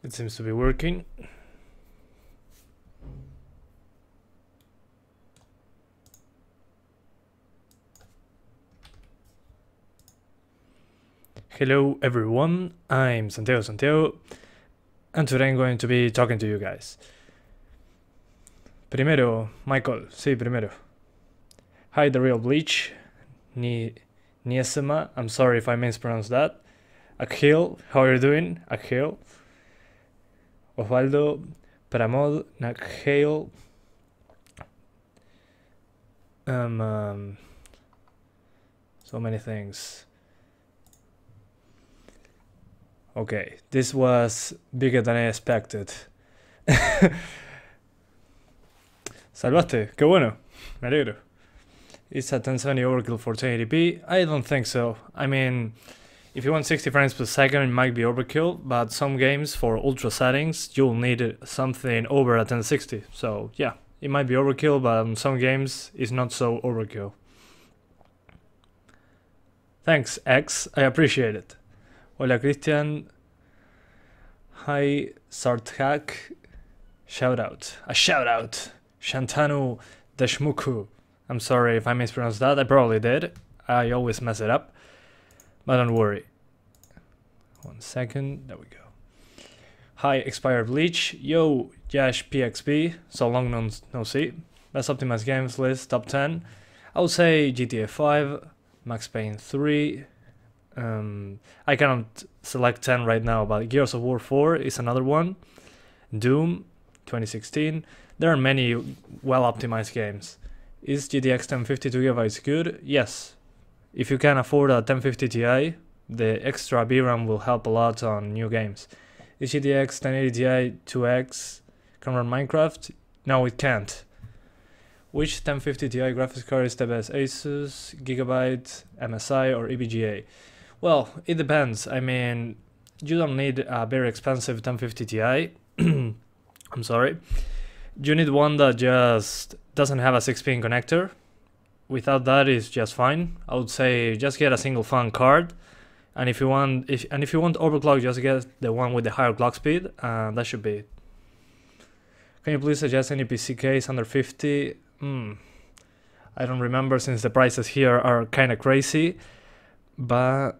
It seems to be working. Hello everyone, I'm Santiago, and today I'm going to be talking to you guys. Primero, Michael, sí, primero. Hi, the real Bleach. Niesema, I'm sorry if I mispronounced that. Akhil, how are you doing? Akhil. Osvaldo, Pramod, Nakhil. So many things. Okay, this was bigger than I expected. Salvaste, qué bueno, me alegro. Is a 1070 overkill for 1080p? I don't think so. I mean, if you want 60 frames per second, it might be overkill, but some games for ultra settings, you'll need something over a 1060. So yeah, it might be overkill, but on some games, it's not so overkill. Thanks, X, I appreciate it. Hola, Christian. Hi, Sarthak. Shout out. A shout out. Shantanu Deshmuku. I'm sorry if I mispronounced that. I probably did. I always mess it up. But don't worry. 1 second. There we go. Hi, Expired Bleach. Yo, Yash PXP. So long no see. Best optimized games list, top 10. I would say GTA 5, Max Payne 3. I cannot select 10 right now, but Gears of War 4 is another one. Doom 2016. There are many well-optimized games. Is GTX 1050 good? Yes. If you can afford a 1050 Ti, the extra VRAM will help a lot on new games. Is GTX 1080 Ti 2X can run Minecraft? No, it can't. Which 1050 Ti graphics card is the best? Asus, Gigabyte, MSI, or EVGA? Well, it depends. I mean, you don't need a very expensive 1050 Ti. I'm sorry. You need one that just doesn't have a 6-pin connector. Without that, it's just fine. I would say just get a single fan card, and if you want overclock, just get the one with the higher clock speed, and that should be it. Can you please suggest any PC case under 50? I don't remember since the prices here are kind of crazy, but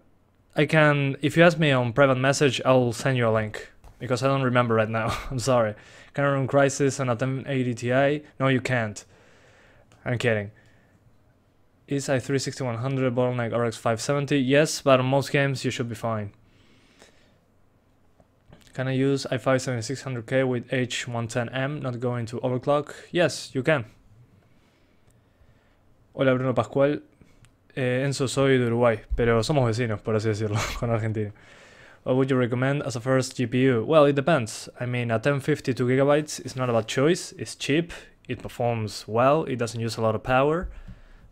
I can. If you ask me on private message, I'll send you a link because I don't remember right now. I'm sorry. Can I run Crysis on a 1080 Ti? No, you can't. I'm kidding. Is i3 6100 bottleneck RX 570? Yes, but on most games you should be fine. Can I use i5 7600K with H110M not going to overclock? Yes, you can. Hola Bruno Pascual. Enzo, soy de Uruguay, pero somos vecinos, por así decirlo, con Argentina. What would you recommend as a first GPU? Well, it depends. I mean, a 1052 gigabytes is not a bad choice. It's cheap, it performs well, it doesn't use a lot of power.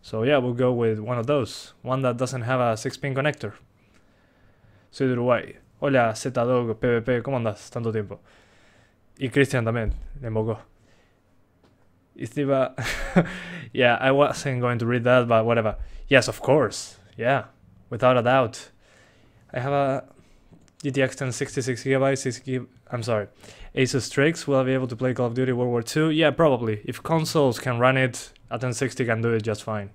So yeah, we'll go with one of those. One that doesn't have a 6-pin connector. Soy de Uruguay. Hola, ZDog, PvP, ¿cómo andas? Tanto tiempo. Y Christian también, le invocó. Istiva... Yeah, I wasn't going to read that, but whatever. Yes, of course. Yeah, without a doubt. I have a GTX 1066 gigabytes. I'm sorry. Asus Strix. Will I be able to play Call of Duty World War II? Yeah, probably. If consoles can run it, a 1060 can do it just fine.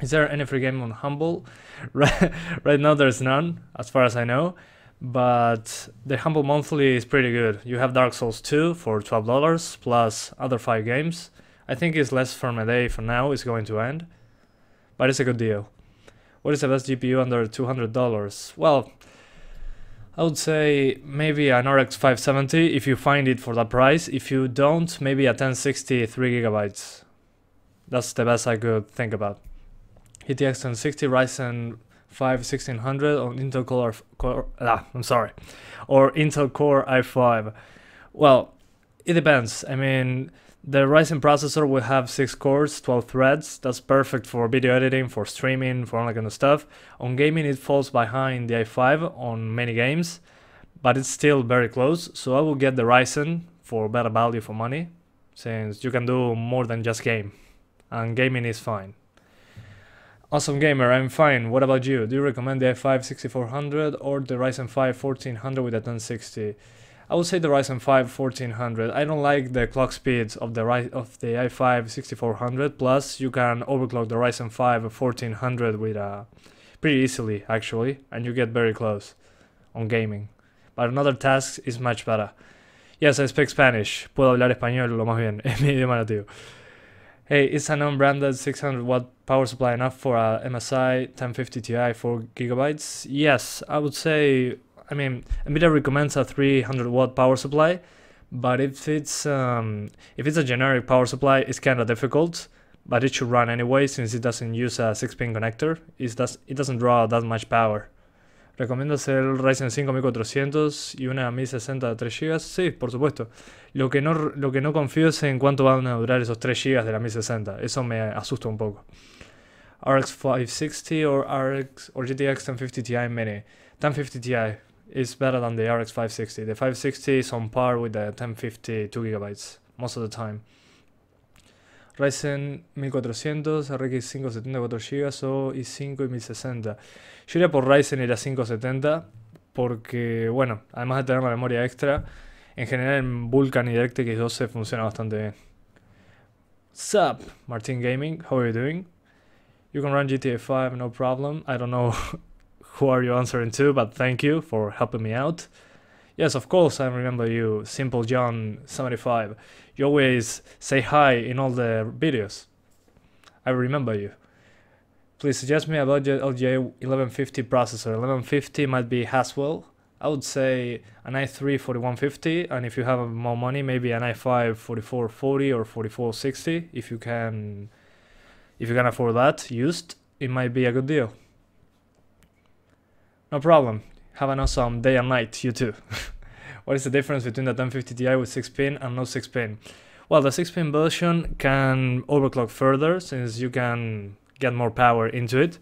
Is there any free game on Humble? Right now there's none, as far as I know. But the Humble Monthly is pretty good. You have Dark Souls 2 for $12 plus other 5 games. I think it's less from a day for now. It's going to end. But it's a good deal. What is the best GPU under $200? Well, I would say maybe an RX 570 if you find it for that price. If you don't, maybe a 1060 3GB. That's the best I could think about. GTX 1060 Ryzen 5 1600 on Intel Core or Intel Core i5. Well, it depends. I mean, the Ryzen processor will have 6 cores, 12 threads. That's perfect for video editing, for streaming, for all that kind of stuff. On gaming, it falls behind the i5 on many games, but it's still very close. So I will get the Ryzen for better value for money, since you can do more than just game, and gaming is fine. Awesome gamer, I'm fine. What about you? Do you recommend the i5 6400 or the Ryzen 5 1400 with a 1060? I would say the Ryzen 5 1400. I don't like the clock speeds of the i5 6400. Plus, you can overclock the Ryzen 5 1400 with pretty easily actually, and you get very close on gaming. But another task is much better. Yes, I speak Spanish. Puedo hablar español lo más bien. Es mi idioma nativo. Hey, is a non-branded 600 watt power supply enough for a MSI 1050 Ti 4GB? Yes, I would say. I mean, NVIDIA recommends a 300 watt power supply, but if it's a generic power supply, it's kind of difficult. But it should run anyway since it doesn't use a 6-pin connector. It doesn't draw that much power. ¿Recomiendas el Ryzen 5 1400 y una 1060 de 3 GB? Sí, por supuesto. Lo que no confío es en cuánto van a durar esos 3 GB de la 1060. Eso me asusta un poco. RX 560 or GTX 1050 Ti Mini? 1050 Ti is better than the RX 560. The 560 is on par with the 1050 2GB most of the time. Ryzen 1400, RX 570 4GB o i5 y 1060. Yo iría por Ryzen y la 570 porque, bueno, además de tener la memoria extra, en general en Vulkan y DirectX 12 funciona bastante bien. Sup, Martin Gaming, how are you doing? You can run GTA 5, no problem. I don't know who are you answering to, but thank you for helping me out. Yes, of course, I remember you, Simple John 75. You always say hi in all the videos. I remember you. Please suggest me a budget LGA 1150 processor. 1150 might be Haswell. I would say an i3 4150, and if you have more money, maybe an i5 4440 or 4460. If you can afford that used, it might be a good deal. No problem. Have an awesome day and night, you too. What is the difference between the 1050 Ti with 6-pin and no 6-pin? Well, the 6-pin version can overclock further since you can get more power into it,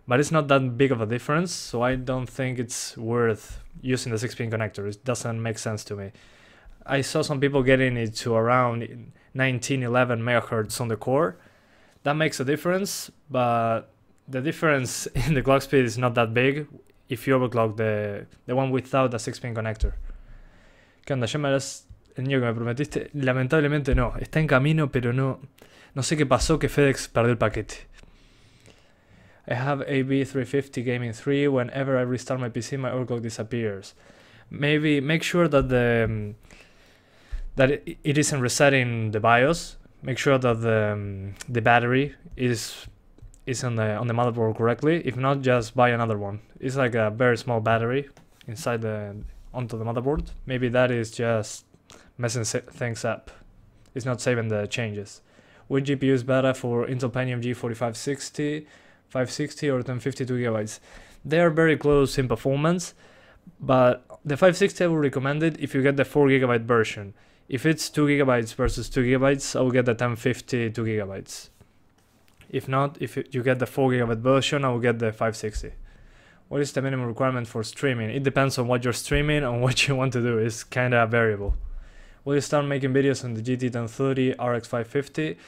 but it's not that big of a difference, so I don't think it's worth using the 6-pin connector. It doesn't make sense to me. I saw some people getting it to around 1911 MHz on the core. That makes a difference, but the difference in the clock speed is not that big if you overclock the one without the 6-pin connector. ¿Qué onda? ¿Ya me harás el niño que me prometiste? Lamentablemente no, está en camino, pero no sé qué pasó, que FedEx perdió el paquete. I have AB350 Gaming 3. Whenever I restart my PC, my overclock disappears. Maybe make sure that it isn't resetting the BIOS. Make sure that the battery is on the motherboard correctly. If not, just buy another one. It's like a very small battery inside onto the motherboard. Maybe that is just messing things up. It's not saving the changes. Which GPU is better for Intel Pentium G4560, 560 or 1052 GB? They are very close in performance, but the 560 I would recommend it if you get the 4 GB version. If it's 2 GB versus 2 GB, I will get the 1050 2 GB. If not, if you get the 4 GB version, I will get the 560. What is the minimum requirement for streaming? It depends on what you're streaming and what you want to do. It's kind of variable. Will you start making videos on the GT 1030 RX 550?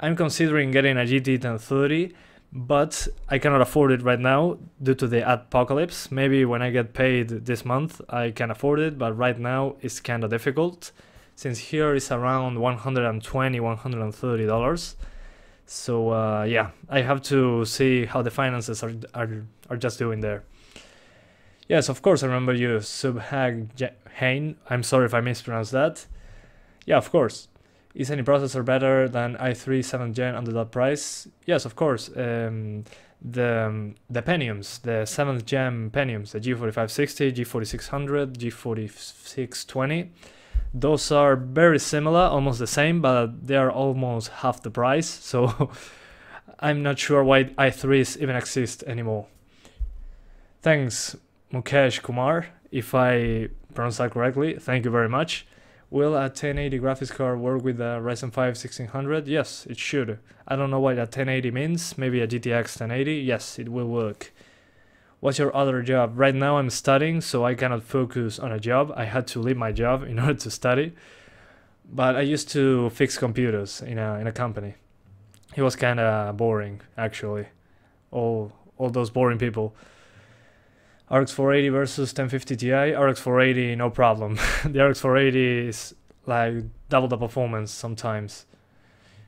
I'm considering getting a GT 1030, but I cannot afford it right now due to the apocalypse. Maybe when I get paid this month, I can afford it, but right now it's kind of difficult since here it's around $120, $130. So yeah, I have to see how the finances are just doing there. Yes, of course, I remember you, Subhag Hain. I'm sorry if I mispronounced that. Yeah, of course. Is any processor better than i3 7th gen under that price? Yes, of course. The Pentiums, the 7th gen Pentiums, the G4560, G4600, G4620. Those are very similar, almost the same, but they are almost half the price. So I'm not sure why i3s even exist anymore. Thanks, Mukesh Kumar, if I pronounce that correctly. Thank you very much. Will a 1080 graphics card work with the Ryzen 5 1600? Yes, it should. I don't know what a 1080 means. Maybe a GTX 1080? Yes, it will work. What's your other job? Right now I'm studying, so I cannot focus on a job. I had to leave my job in order to study. But I used to fix computers in a company. It was kind of boring, actually. All those boring people. RX 480 versus 1050 Ti. RX 480, no problem. The RX 480 is like double the performance sometimes.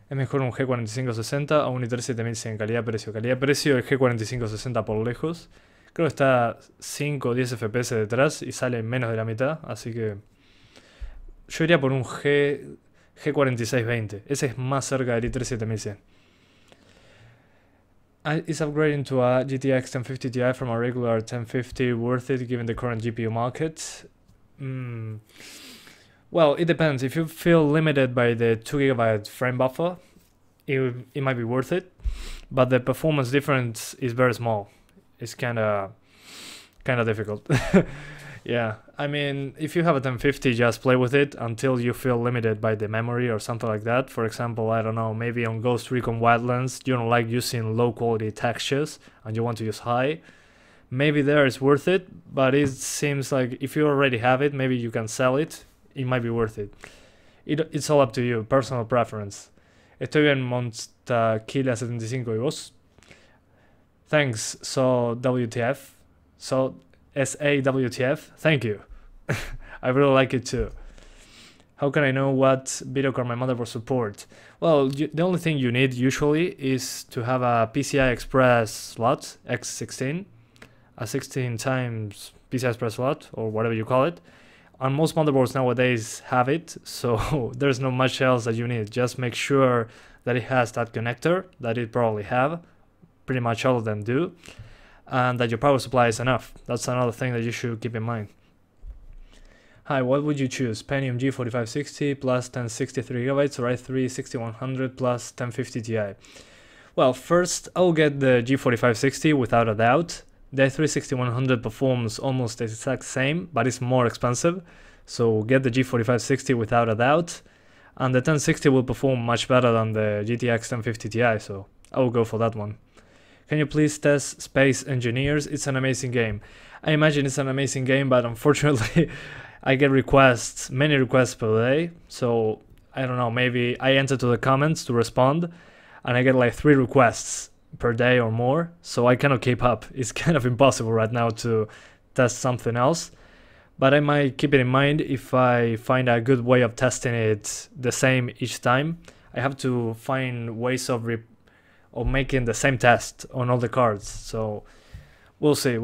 Es mejor un G4560 o un i3-7100 calidad-precio. Calidad-precio el G4560 por lejos. Creo que está 5 o 10 FPS detrás y sale menos de la mitad, así que yo iría por un G4620. Ese es más cerca del i3-7100. Is upgrading to a GTX 1050 Ti from a regular 1050 worth it given the current GPU market? Well, it depends. If you feel limited by the 2GB frame buffer, it might be worth it, but the performance difference is very small. It's kind of difficult. Yeah, I mean, if you have a 1050, just play with it until you feel limited by the memory or something like that. For example, I don't know, maybe on Ghost Recon Wildlands, you don't like using low quality textures and you want to use high. Maybe there it's worth it, but it seems like if you already have it, maybe you can sell it. It might be worth it. It's all up to you, personal preference. Estoy bien, Monstaquila75, ¿y vos? Thanks, so WTF. So SAWTF, thank you. I really like it too. How can I know what video card my motherboard support? Well, the only thing you need usually is to have a PCI Express slot, X16, a 16 times PCI Express slot, or whatever you call it. And most motherboards nowadays have it, so there's not much else that you need. Just make sure that it has that connector, that it probably have. Pretty much all of them do. And that your power supply is enough. That's another thing that you should keep in mind. Hi, what would you choose? Pentium G4560 plus 1063GB or i3 6100 plus 1050 Ti? Well, first I'll get the G4560 without a doubt. The i3 6100 performs almost the exact same, but it's more expensive. So get the G4560 without a doubt. And the 1060 will perform much better than the GTX 1050 Ti, so I will go for that one. Can you please test Space Engineers? It's an amazing game. I imagine it's an amazing game, but unfortunately I get requests, many requests per day. So I don't know, maybe I enter to the comments to respond and I get like 3 requests per day or more. So I cannot keep up. It's kind of impossible right now to test something else. But I might keep it in mind if I find a good way of testing it the same each time. I have to find ways of making the same test on all the cards, so we'll see.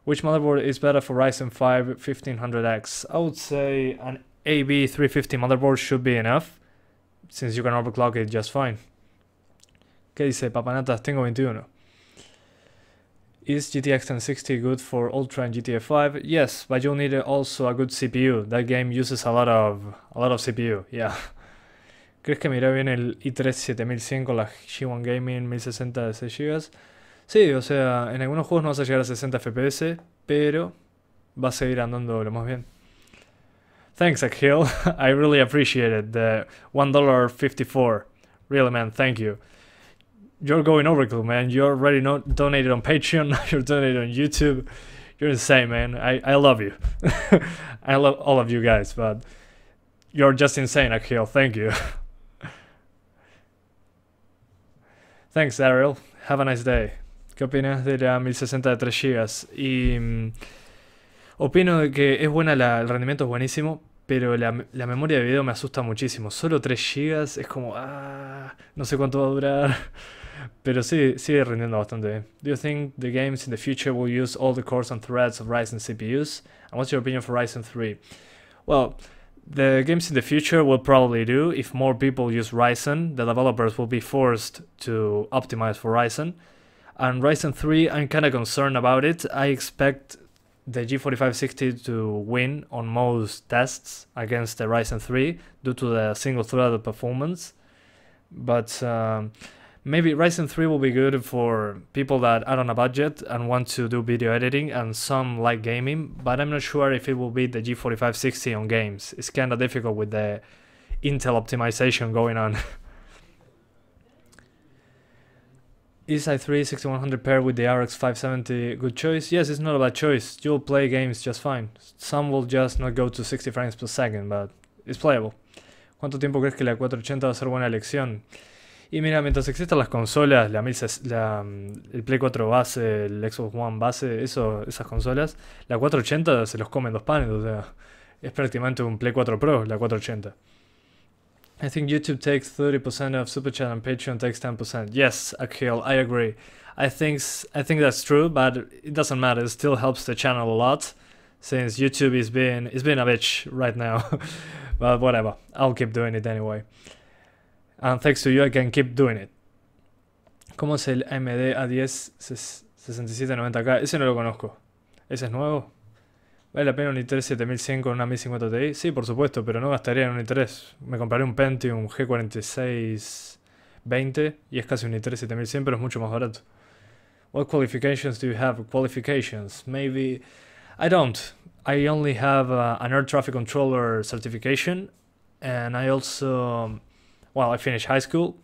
Which motherboard is better for Ryzen 5 1500X? I would say an AB350 motherboard should be enough, since you can overclock it just fine. ¿Qué dice Papanatas? Tengo 21. Is GTX 1060 good for Ultra and GTA 5? Yes, but you'll need also a good CPU. That game uses a lot of CPU, yeah. ¿Crees que me irá bien el i3 7100 con la G1 Gaming 1060 de 6 GB? Sí, o sea, en algunos juegos no vas a llegar a 60 FPS, pero va a seguir andando lo más bien. Thanks, Akhil. I really appreciate it. The $1.54. Really, man, thank you. You're going overkill, man. You're already donated on Patreon. You're donated on YouTube. You're insane, man. I love you. I love all of you guys, but you're just insane, Akhil. Thank you. Thanks, Ariel. Have a nice day. ¿Qué opinas de la 1060 de 3 GB? Y opino de que es buena, el rendimiento es buenísimo, pero la memoria de video me asusta muchísimo. Solo 3 GB es como, no sé cuánto va a durar. Pero sí, sigue rindiendo bastante bien. Do you think the games in the future will use all the cores and threads of Ryzen CPUs? And what's your opinion for Ryzen 3? Well, the games in the future will probably do. If more people use Ryzen, the developers will be forced to optimize for Ryzen. And Ryzen 3, I'm kind of concerned about it. I expect the G4560 to win on most tests against the Ryzen 3 due to the single-threaded performance. But maybe Ryzen 3 will be good for people that are on a budget and want to do video editing, and some like gaming, but I'm not sure if it will beat the G4560 on games. It's kind of difficult with the Intel optimization going on. Is i3 6100 paired with the RX 570 good choice? Yes, it's not a bad choice. You'll play games just fine. Some will just not go to 60 frames per second, but it's playable. ¿Cuánto tiempo crees que la 480 va a ser buena elección? Y mira, mientras existan las consolas, el Play 4 base, el Xbox One base, esas consolas, la 480 se los comen dos panes, o sea, es prácticamente un Play 4 Pro, la 480. I think YouTube takes 30% of Super Chat and Patreon takes 10%. Yes, Akhil, I agree. I think that's true, but it doesn't matter. It still helps the channel a lot, since YouTube is being a bitch right now. But whatever, I'll keep doing it anyway. And thanks to you, I can keep doing it. ¿Cómo es el AMD A10 6790K? Ese no lo conozco. ¿Ese es nuevo? ¿Vale la pena un i3 7100 con una 1050 Ti? Sí, por supuesto, pero no gastaría en un i3. Me compraré un Pentium G4620 y es casi un i3 7100, pero es mucho más barato. What qualifications do you have? Qualifications? Maybe... I don't. I only have an air traffic controller certification, and I also... Well, I finished high school.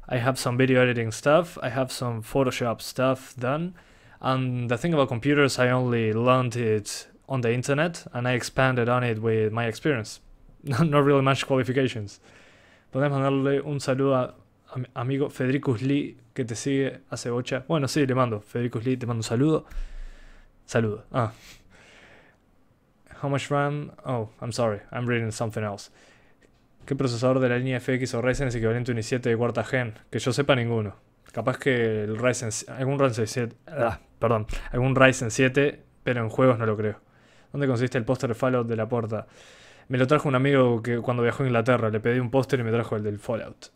I have some video editing stuff. I have some Photoshop stuff done. And the thing about computers, I only learned it on the internet, and I expanded on it with my experience. Not really much qualifications. Podemos mandarle un saludo a mi amigo Federico Lee, que te sigue hace bocha. Bueno, sí, le mando. Federico Lee, te mando un saludo. Saludo. How much RAM? Oh, I'm sorry. I'm reading something else. ¿Qué procesador de la línea FX o Ryzen es equivalente a un i7 de cuarta gen? Que yo sepa, ninguno. Capaz que el Ryzen... algún Ryzen 7, pero en juegos no lo creo. ¿Dónde consiste el póster de Fallout de la puerta? Me lo trajo un amigo que cuando viajó a Inglaterra. Le pedí un póster y me trajo el del Fallout.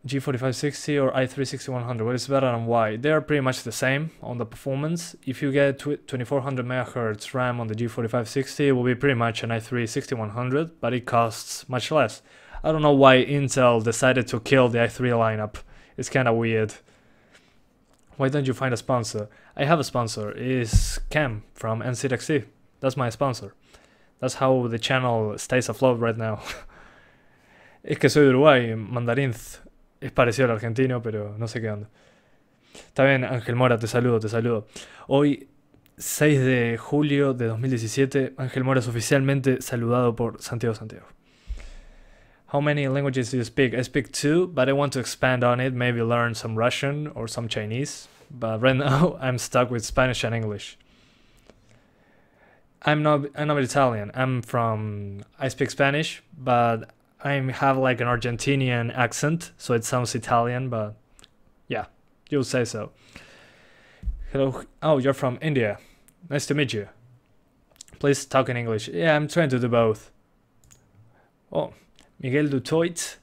G4560 or i3-6100, what is better and why? They are pretty much the same on the performance. If you get 2400 MHz RAM on the G4560, it will be pretty much an i3-6100, but it costs much less. I don't know why Intel decided to kill the i3 lineup. It's kinda weird. Why don't you find a sponsor? I have a sponsor. It's Cam from NCXT. That's my sponsor. That's how the channel stays afloat right now. Es que soy de Uruguay, mandarín es parecido al argentino, pero no sé qué onda. Está bien, Ángel Mora, te saludo. Hoy, 6 de julio de 2017, Ángel Mora es oficialmente saludado por Santiago. How many languages do you speak? I speak 2, but I want to expand on it, maybe learn some Russian or some Chinese. But right now, I'm stuck with Spanish and English. I'm not Italian. I speak Spanish, but I have like an Argentinian accent, so it sounds Italian, but yeah, you'll say so. Hello. Oh, you're from India. Nice to meet you. Please talk in English. Yeah, I'm trying to do both. Oh, Miguel Dutoit,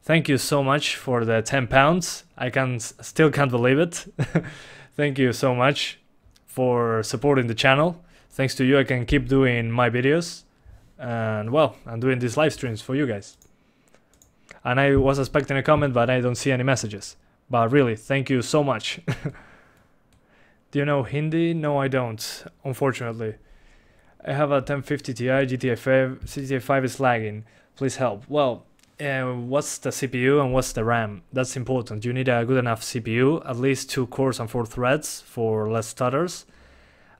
thank you so much for the 10 pounds. I still can't believe it. Thank you so much for supporting the channel. Thanks to you, I can keep doing my videos. And well, I'm doing these live streams for you guys. And I was expecting a comment, but I don't see any messages. But really, thank you so much. Do you know Hindi? No, I don't, unfortunately. I have a 1050 Ti, GTA 5 is lagging. Please help. Well, what's the CPU and what's the RAM? That's important. You need a good enough CPU, at least 2 cores and 4 threads for less stutters,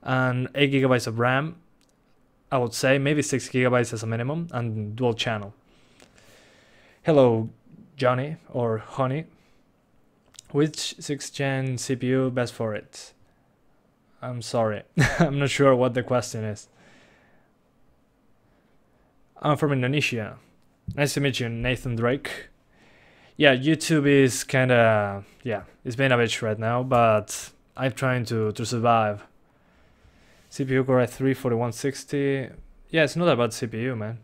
and 8 GB of RAM. I would say maybe 6 GB as a minimum, and dual channel. Hello, Johnny or Honey. Which 6th gen CPU best for it? I'm sorry, I'm not sure what the question is. I'm from Indonesia. Nice to meet you, Nathan Drake. Yeah, YouTube is kinda, it's been a bitch right now, but I'm trying to survive. CPU Core i3 4160. Yeah, it's not about CPU, man.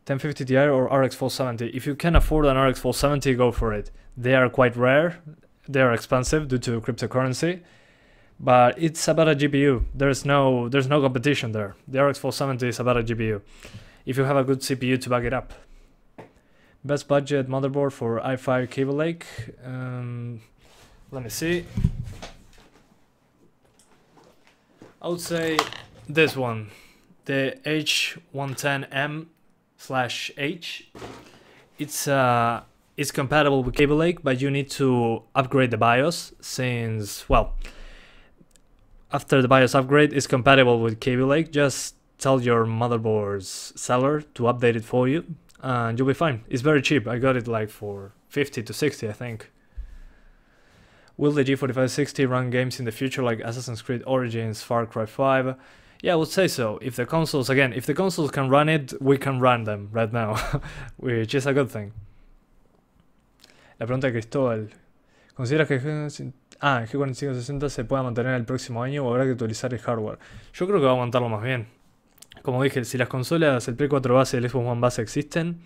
1050 Ti or RX 470. If you can afford an RX 470, go for it. They are quite rare. They are expensive due to cryptocurrency, but it's about a GPU. There's no competition there. The RX 470 is about a GPU. If you have a good CPU to back it up. Best budget motherboard for i5 Cable Lake. Let me see. I would say this one, the H110M/H. It's compatible with Cable Lake, but you need to upgrade the BIOS since, well, after the BIOS upgrade is compatible with Cable Lake. Just tell your motherboard's seller to update it for you, and you'll be fine. It's very cheap. I got it like for 50 to 60, I think. Will the G4560 run games in the future like Assassin's Creed Origins, Far Cry 5? Yeah, I would say so. If the consoles can run it, we can run them right now, which is a good thing. La pregunta de Cristóbal. ¿Consideras que G4560 se pueda mantener el próximo año o habrá que actualizar el hardware? Yo creo que va a aguantarlo más bien. Como dije, si las consolas, el Play 4 base y el Xbox One base existen,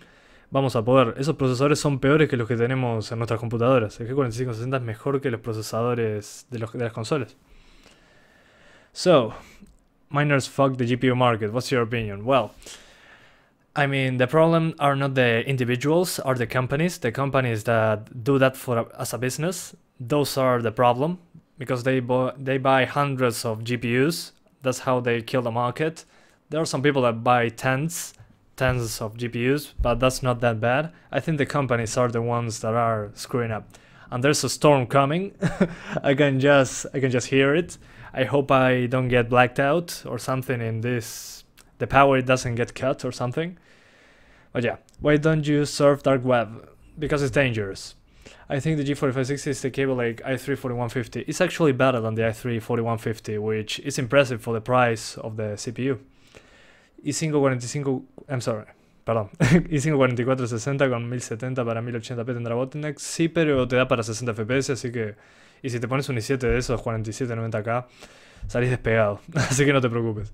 vamos a poder. Esos procesadores son peores que los que tenemos en nuestras computadoras. El G4560 es mejor que los procesadores de las consolas. So, miners fuck the GPU market. What's your opinion? Well, I mean, the problem are not the individuals, are the companies. The companies that do that as a business, those are the problem, because they buy hundreds of GPUs. That's how they kill the market. There are some people that buy tens of GPUs, but that's not that bad. I think the companies are the ones that are screwing up. And there's a storm coming. I can just hear it. I hope I don't get blacked out or something in this. The power doesn't get cut or something. But yeah, why don't you surf dark web? Because it's dangerous. I think the G4560 is the cable like i3-4150. It's actually better than the i3-4150, which is impressive for the price of the CPU. i5-45, I'm sorry, perdón. i5-4460 con 1070 para 1080p tendrá bottleneck. Sí, pero te da para 60 FPS, así que... Y si te pones un i7 de esos 4790K, salís despegado. Así que no te preocupes.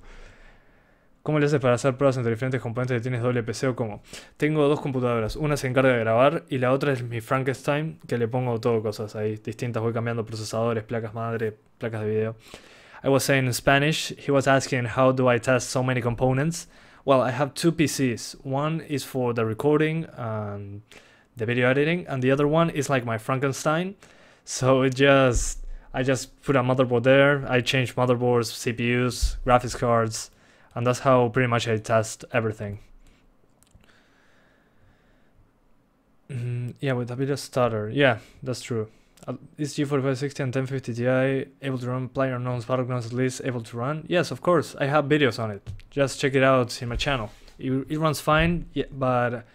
¿Cómo le haces para hacer pruebas entre diferentes componentes que tienes doble PC o cómo? Tengo dos computadoras, una se encarga de grabar y la otra es mi Frankenstein, que le pongo todo cosas ahí distintas, voy cambiando procesadores, placas madre, placas de video. I was saying in Spanish, he was asking how do I test so many components? Well, I have two PCs. One is for the recording and the video editing, and the other one is like my Frankenstein. So I just put a motherboard there, I change motherboards, CPUs, graphics cards, and that's how pretty much I test everything. Yeah, with a bit of stutter. Yeah, that's true. Is G4560 and 1050 Ti able to run PlayerUnknown's Battlegrounds at least able to run? Yes, of course. I have videos on it. Just check it out in my channel. It runs fine, yeah, but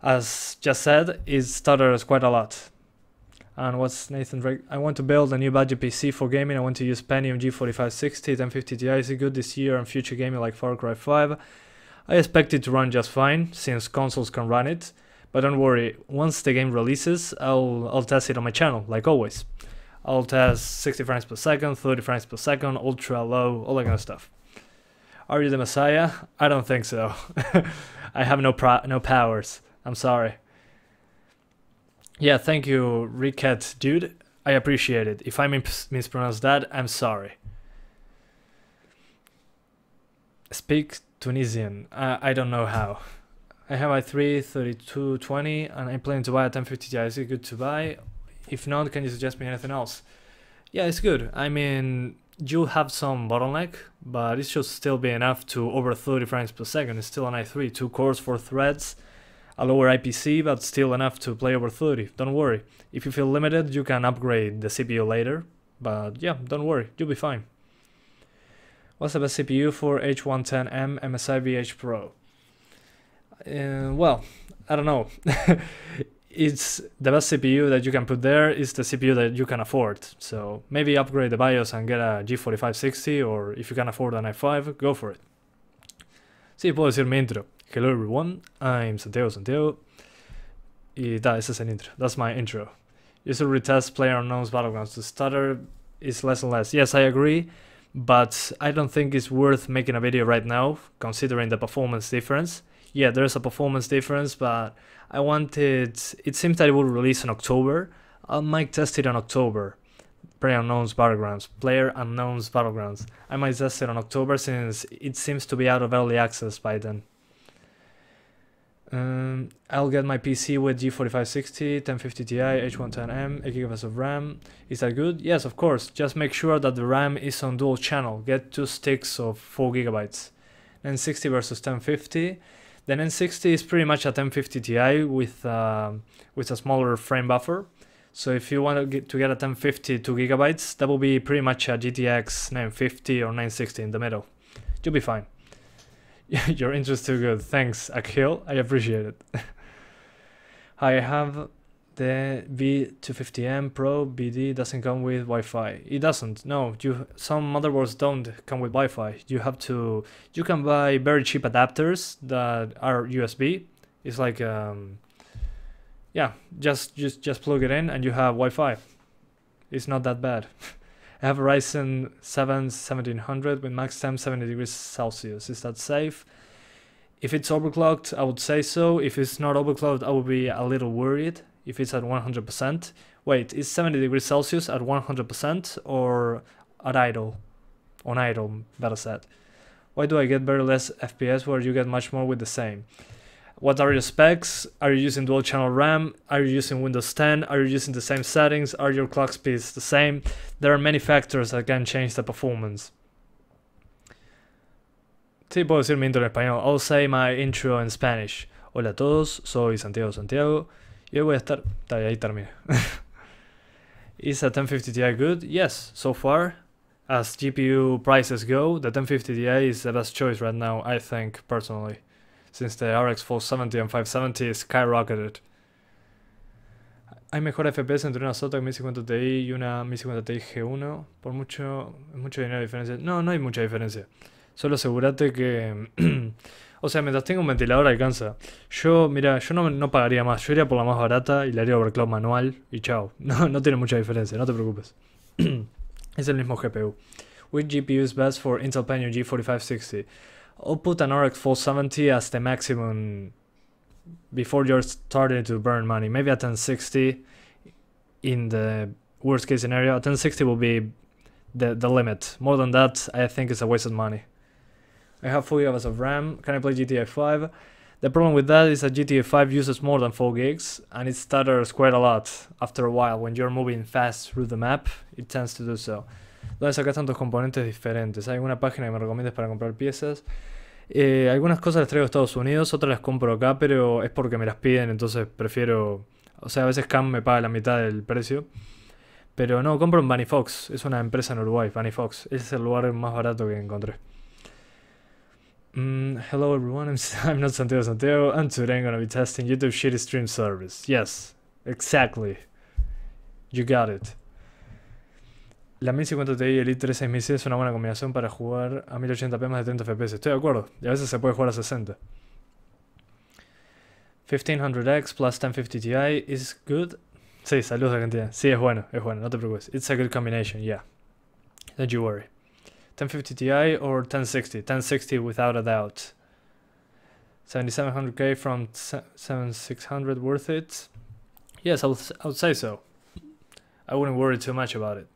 as just said, it stutters quite a lot. And what's Nathan Drake? I want to build a new budget PC for gaming. I want to use Pentium G4560, 1050 Ti. Is it good this year and future gaming like Far Cry 5? I expect it to run just fine, since consoles can run it. But don't worry, once the game releases, I'll test it on my channel, like always. I'll test 60 frames per second, 30 frames per second, ultra low, all that kind of stuff. Are you the Messiah? I don't think so. I have no powers. I'm sorry. Yeah, thank you, Ricket dude. I appreciate it. If I mispronounced that, I'm sorry. Speak Tunisian. I don't know how. I have i3 3220 and I'm planning to buy a 1050 Ti. Is it good to buy? If not, can you suggest me anything else? Yeah, it's good. I mean, you'll have some bottleneck, but it should still be enough to over 30 frames per second. It's still an i3, 2 cores, 4 threads. A lower IPC, but still enough to play over 30. Don't worry. If you feel limited, you can upgrade the CPU later. But yeah, don't worry. You'll be fine. What's the best CPU for H110M MSI VH Pro? Well, I don't know. It's the best CPU that you can put there is the CPU that you can afford. So maybe upgrade the BIOS and get a G4560, or if you can afford an i5, go for it. Sí, puedo decir mi intro. Hello everyone, I'm Santiago. Y ese es el intro. That's my intro. You should retest PlayerUnknown's Battlegrounds. The stutter is less and less. Yes, I agree, but I don't think it's worth making a video right now, considering the performance difference. Yeah, there's a performance difference, but I wanted... It seems that it will release in October. I might test it in October. PlayerUnknown's Battlegrounds. I might test it in October since it seems to be out of early access by then. I'll get my PC with G4560, 1050 Ti, H110M, 8 GB of RAM. Is that good? Yes, of course. Just make sure that the RAM is on dual channel. Get 2 sticks of 4 GB. N60 versus 1050. The N60 is pretty much a 1050 Ti with a smaller frame buffer. So if you want to get a 1050 2 GB, that will be pretty much a GTX 950 or 960 in the middle. You'll be fine. Your interest too good. Thanks, Akhil. I appreciate it. I have the V250M Pro BD doesn't come with Wi-Fi. It doesn't. No, some motherboards don't come with Wi-Fi. You can buy very cheap adapters that are USB. It's like yeah, just plug it in and you have Wi-Fi. It's not that bad. I have a Ryzen 7 1700 with max temp 70 degrees Celsius. Is that safe? If it's overclocked, I would say so. If it's not overclocked, I would be a little worried. If it's at 100%. Wait, is 70 degrees Celsius at 100% or at idle? On idle, better said. Why do I get very less FPS where you get much more with the same? What are your specs? Are you using dual channel RAM? Are you using Windows 10? Are you using the same settings? Are your clock speeds the same? There are many factors that can change the performance. Sí, puedo decir mi intro en español. I'll say my intro in Spanish. Hola a todos, soy Santiago. Y hoy voy a estar... Ahí termina. Is a 1050 Ti good? Yes, so far. As GPU prices go, the 1050 Ti is the best choice right now, I think, personally. Since the RX 470 and 570 skyrocketed. Hay mejor FPS entre una Zotac 1050 Ti y una 1050 Ti G1. Por mucho dinero de diferencia. No hay mucha diferencia. Solo asegúrate que... o sea, mientras tenga un ventilador alcanza. Yo no pagaría más. Yo iría por la más barata y le haría overclock manual y chao. No tiene mucha diferencia, no te preocupes. Es el mismo GPU. Which GPU is best for Intel Pentium G4560? I'll put an RX 470 as the maximum before you're starting to burn money. Maybe a 1060 in the worst case scenario. A 1060 will be the limit. More than that, I think it's a waste of money. I have 4 GB of RAM. Can I play GTA 5? The problem with that is that GTA 5 uses more than 4 gigs and it stutters quite a lot after a while. When you're moving fast through the map, it tends to do so. ¿Dónde sacas tantos componentes diferentes? ¿Hay alguna página que me recomiendes para comprar piezas? Algunas cosas las traigo de Estados Unidos, otras las compro acá, pero es porque me las piden, entonces prefiero... O sea, a veces Cam me paga la mitad del precio. Pero no, compro en Vanifox, es una empresa en Uruguay, Vanifox. Ese es el lugar más barato que encontré. Hello everyone, I'm not Santiago, and today I'm gonna be testing YouTube Shitty Stream Service. Yes, exactly. You got it. La 1050 Ti Elite 3600 es una buena combinación para jugar a 1080p más de 30 FPS. Estoy de acuerdo, y a veces se puede jugar a 60. 1500X plus 1050 Ti is good. Sí, saludos de cantidad. Sí, es bueno, no te preocupes. It's a good combination, yeah. Don't you worry. 1050 Ti or 1060? 1060 without a doubt. 7700K from 7600 worth it? Yes, I would say so. I wouldn't worry too much about it.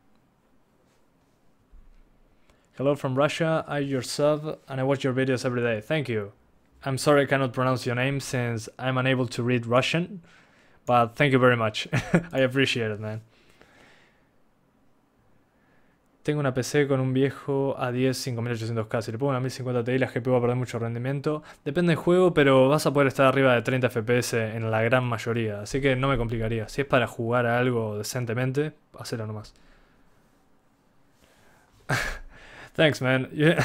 Hello from Russia, I'm your sub and I watch your videos every day. Thank you. I'm sorry I cannot pronounce your name since I'm unable to read Russian, but thank you very much. I appreciate it, man. Tengo una PC con un viejo A10 5800K. Si le pongo una 1050 Ti, la GPU va a perder mucho rendimiento. Depende del juego, pero vas a poder estar arriba de 30 FPS en la gran mayoría. Así que no me complicaría. Si es para jugar a algo decentemente, hacelo nomás. Thanks, man. Yeah.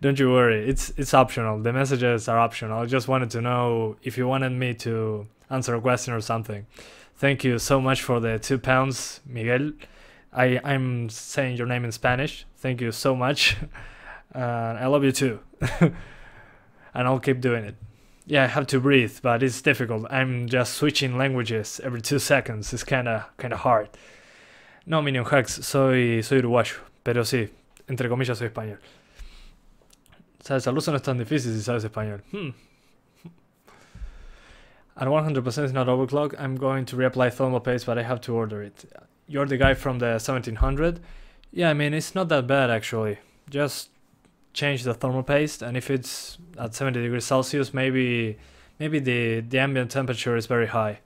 Don't you worry. It's optional. The messages are optional. I just wanted to know if you wanted me to answer a question or something. Thank you so much for the £2, Miguel. I'm saying your name in Spanish. Thank you so much. I love you too. And I'll keep doing it. Yeah, I have to breathe, but it's difficult. I'm just switching languages every 2 seconds. It's kinda hard. No, Minion Hacks, soy uruguayo, pero sí, entre comillas soy español. ¿Sabes? El ruso no es tan difícil si sabes español. At 100% is not overclock. I'm going to reapply thermal paste, but I have to order it. You're the guy from the 1700? Yeah, I mean, it's not that bad actually. Just change the thermal paste, and if it's at 70 degrees Celsius, maybe the ambient temperature is very high.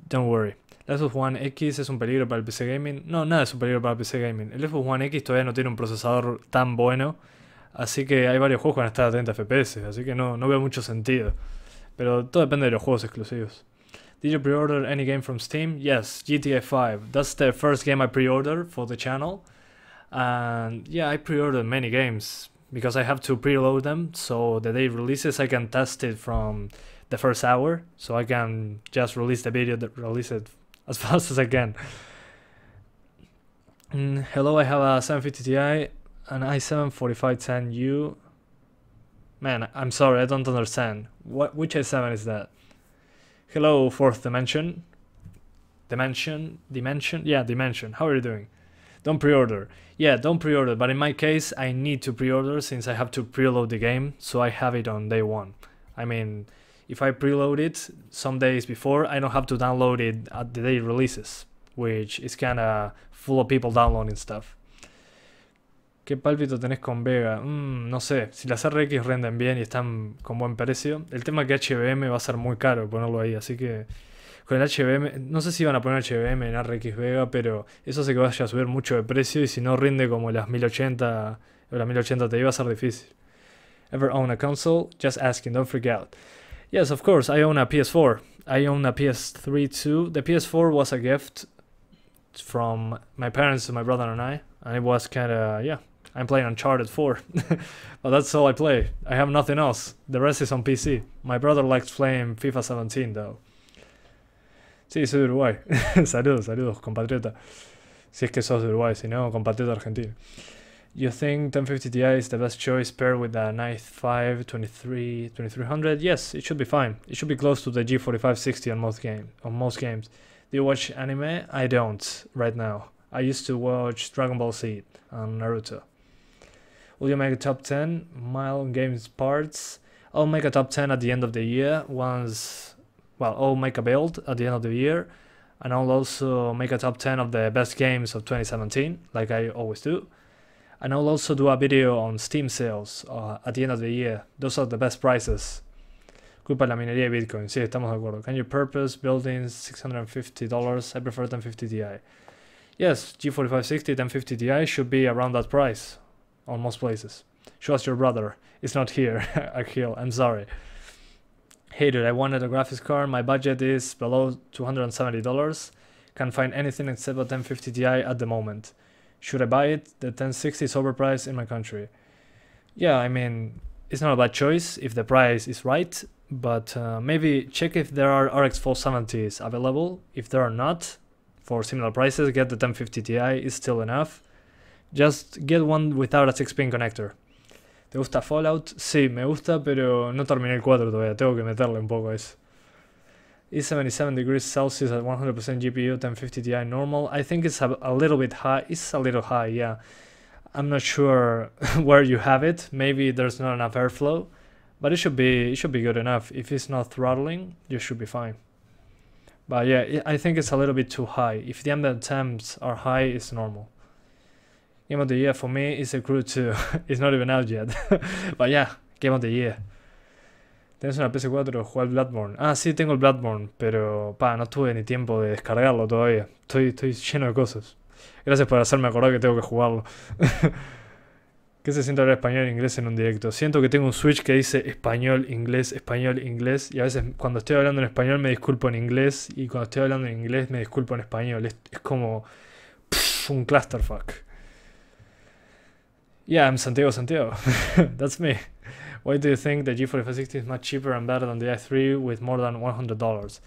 Don't worry. El Xbox One X es un peligro para el PC Gaming. No, nada es un peligro para el PC Gaming. El Xbox One X todavía no tiene un procesador tan bueno, así que hay varios juegos que van a estar a 30 FPS, así que no veo mucho sentido. Pero todo depende de los juegos exclusivos. Did you pre-order any game from Steam? Yes, GTA 5. That's the first game I pre-ordered for the channel. And yeah, I pre-ordered many games. because I have to preload them, so the day it releases I can test it from the first hour, so I can just release the video, release it as fast as I can. Hello, I have a 750 Ti, an i7 4510U. Man, I'm sorry, I don't understand. Which i7 is that? Hello, fourth dimension. Dimension? Yeah, dimension. How are you doing? Don't pre-order. Yeah, don't pre-order, but in my case, I need to pre-order since I have to preload the game, so I have it on day one. I mean, if I preload it some days before, I don't have to download it at the day it releases, which is kinda full of people downloading stuff. ¿Qué pálpito tenés con Vega? No sé, si las RX renden bien y están con buen precio. El tema es que HBM va a ser muy caro ponerlo ahí, así que con el HBM, no sé si van a poner HBM en RX Vega, pero eso hace que vaya a subir mucho de precio y si no rinde como las 1080 o las 1080 Ti va a ser difícil. Ever own a console? Just asking, don't freak out. Yes, of course, I own a PS4. I own a PS3 too. The PS4 was a gift from my parents to my brother and I, and it was kinda, yeah, I'm playing Uncharted 4, but that's all I play. I have nothing else. The rest is on PC. My brother likes playing FIFA 17 though. Sí, soy de Uruguay. saludos, compatriota. Si es que sos de Uruguay, si no, compatriota argentino. You think 1050 Ti is the best choice paired with the i5 2300? Yes, it should be fine. It should be close to the G4560 on most games. Do you watch anime? I don't right now. I used to watch Dragon Ball Z and Naruto. Will you make a top 10? Mile games parts? I'll make a top 10 at the end of the year I'll make a build at the end of the year, and I'll also make a top 10 of the best games of 2017, like I always do. And I'll also do a video on Steam sales at the end of the year. Those are the best prices. Culpa de la minería de Bitcoin. Sí, estamos de acuerdo. Can you purpose buildings $650? I prefer 1050 Ti. Yes, G4560, 1050 Ti should be around that price on most places. Show us your brother. It's not here, Akhil. I'm sorry. Hey dude, I wanted a graphics card. My budget is below $270. Can't find anything except a 1050 Ti at the moment. Should I buy it? The 1060 is overpriced in my country. Yeah, I mean, it's not a bad choice if the price is right, but maybe check if there are RX 470s available. If there are not, for similar prices, get the 1050 Ti, is still enough. Just get one without a 6-pin connector. ¿Te gusta Fallout? Sí, me gusta, pero no terminé el 4 todavía, tengo que meterle un poco a eso. Is 77 degrees Celsius at 100% GPU, 1050 Ti normal? I think it's a little bit high. It's a little high, yeah. I'm not sure where you have it. Maybe there's not enough airflow, but it should be good enough. If it's not throttling, you should be fine. But yeah, I think it's a little bit too high. If the ambient temps are high, it's normal. Game of the Year for me is a Crew 2. It's not even out yet. But yeah, Game of the Year. ¿Tienes una PS4 o jugar Bloodborne? Ah, sí, tengo el Bloodborne, pero no tuve ni tiempo de descargarlo todavía. Estoy lleno de cosas. Gracias por hacerme acordar que tengo que jugarlo. ¿Qué se siente hablar español e inglés en un directo? Siento que tengo un switch que dice español, inglés, y a veces cuando estoy hablando en español me disculpo en inglés, y cuando estoy hablando en inglés me disculpo en español. Es como un clusterfuck. Yeah, I'm Santiago. That's me. Why do you think the G4560 is much cheaper and better than the i3 with more than $100?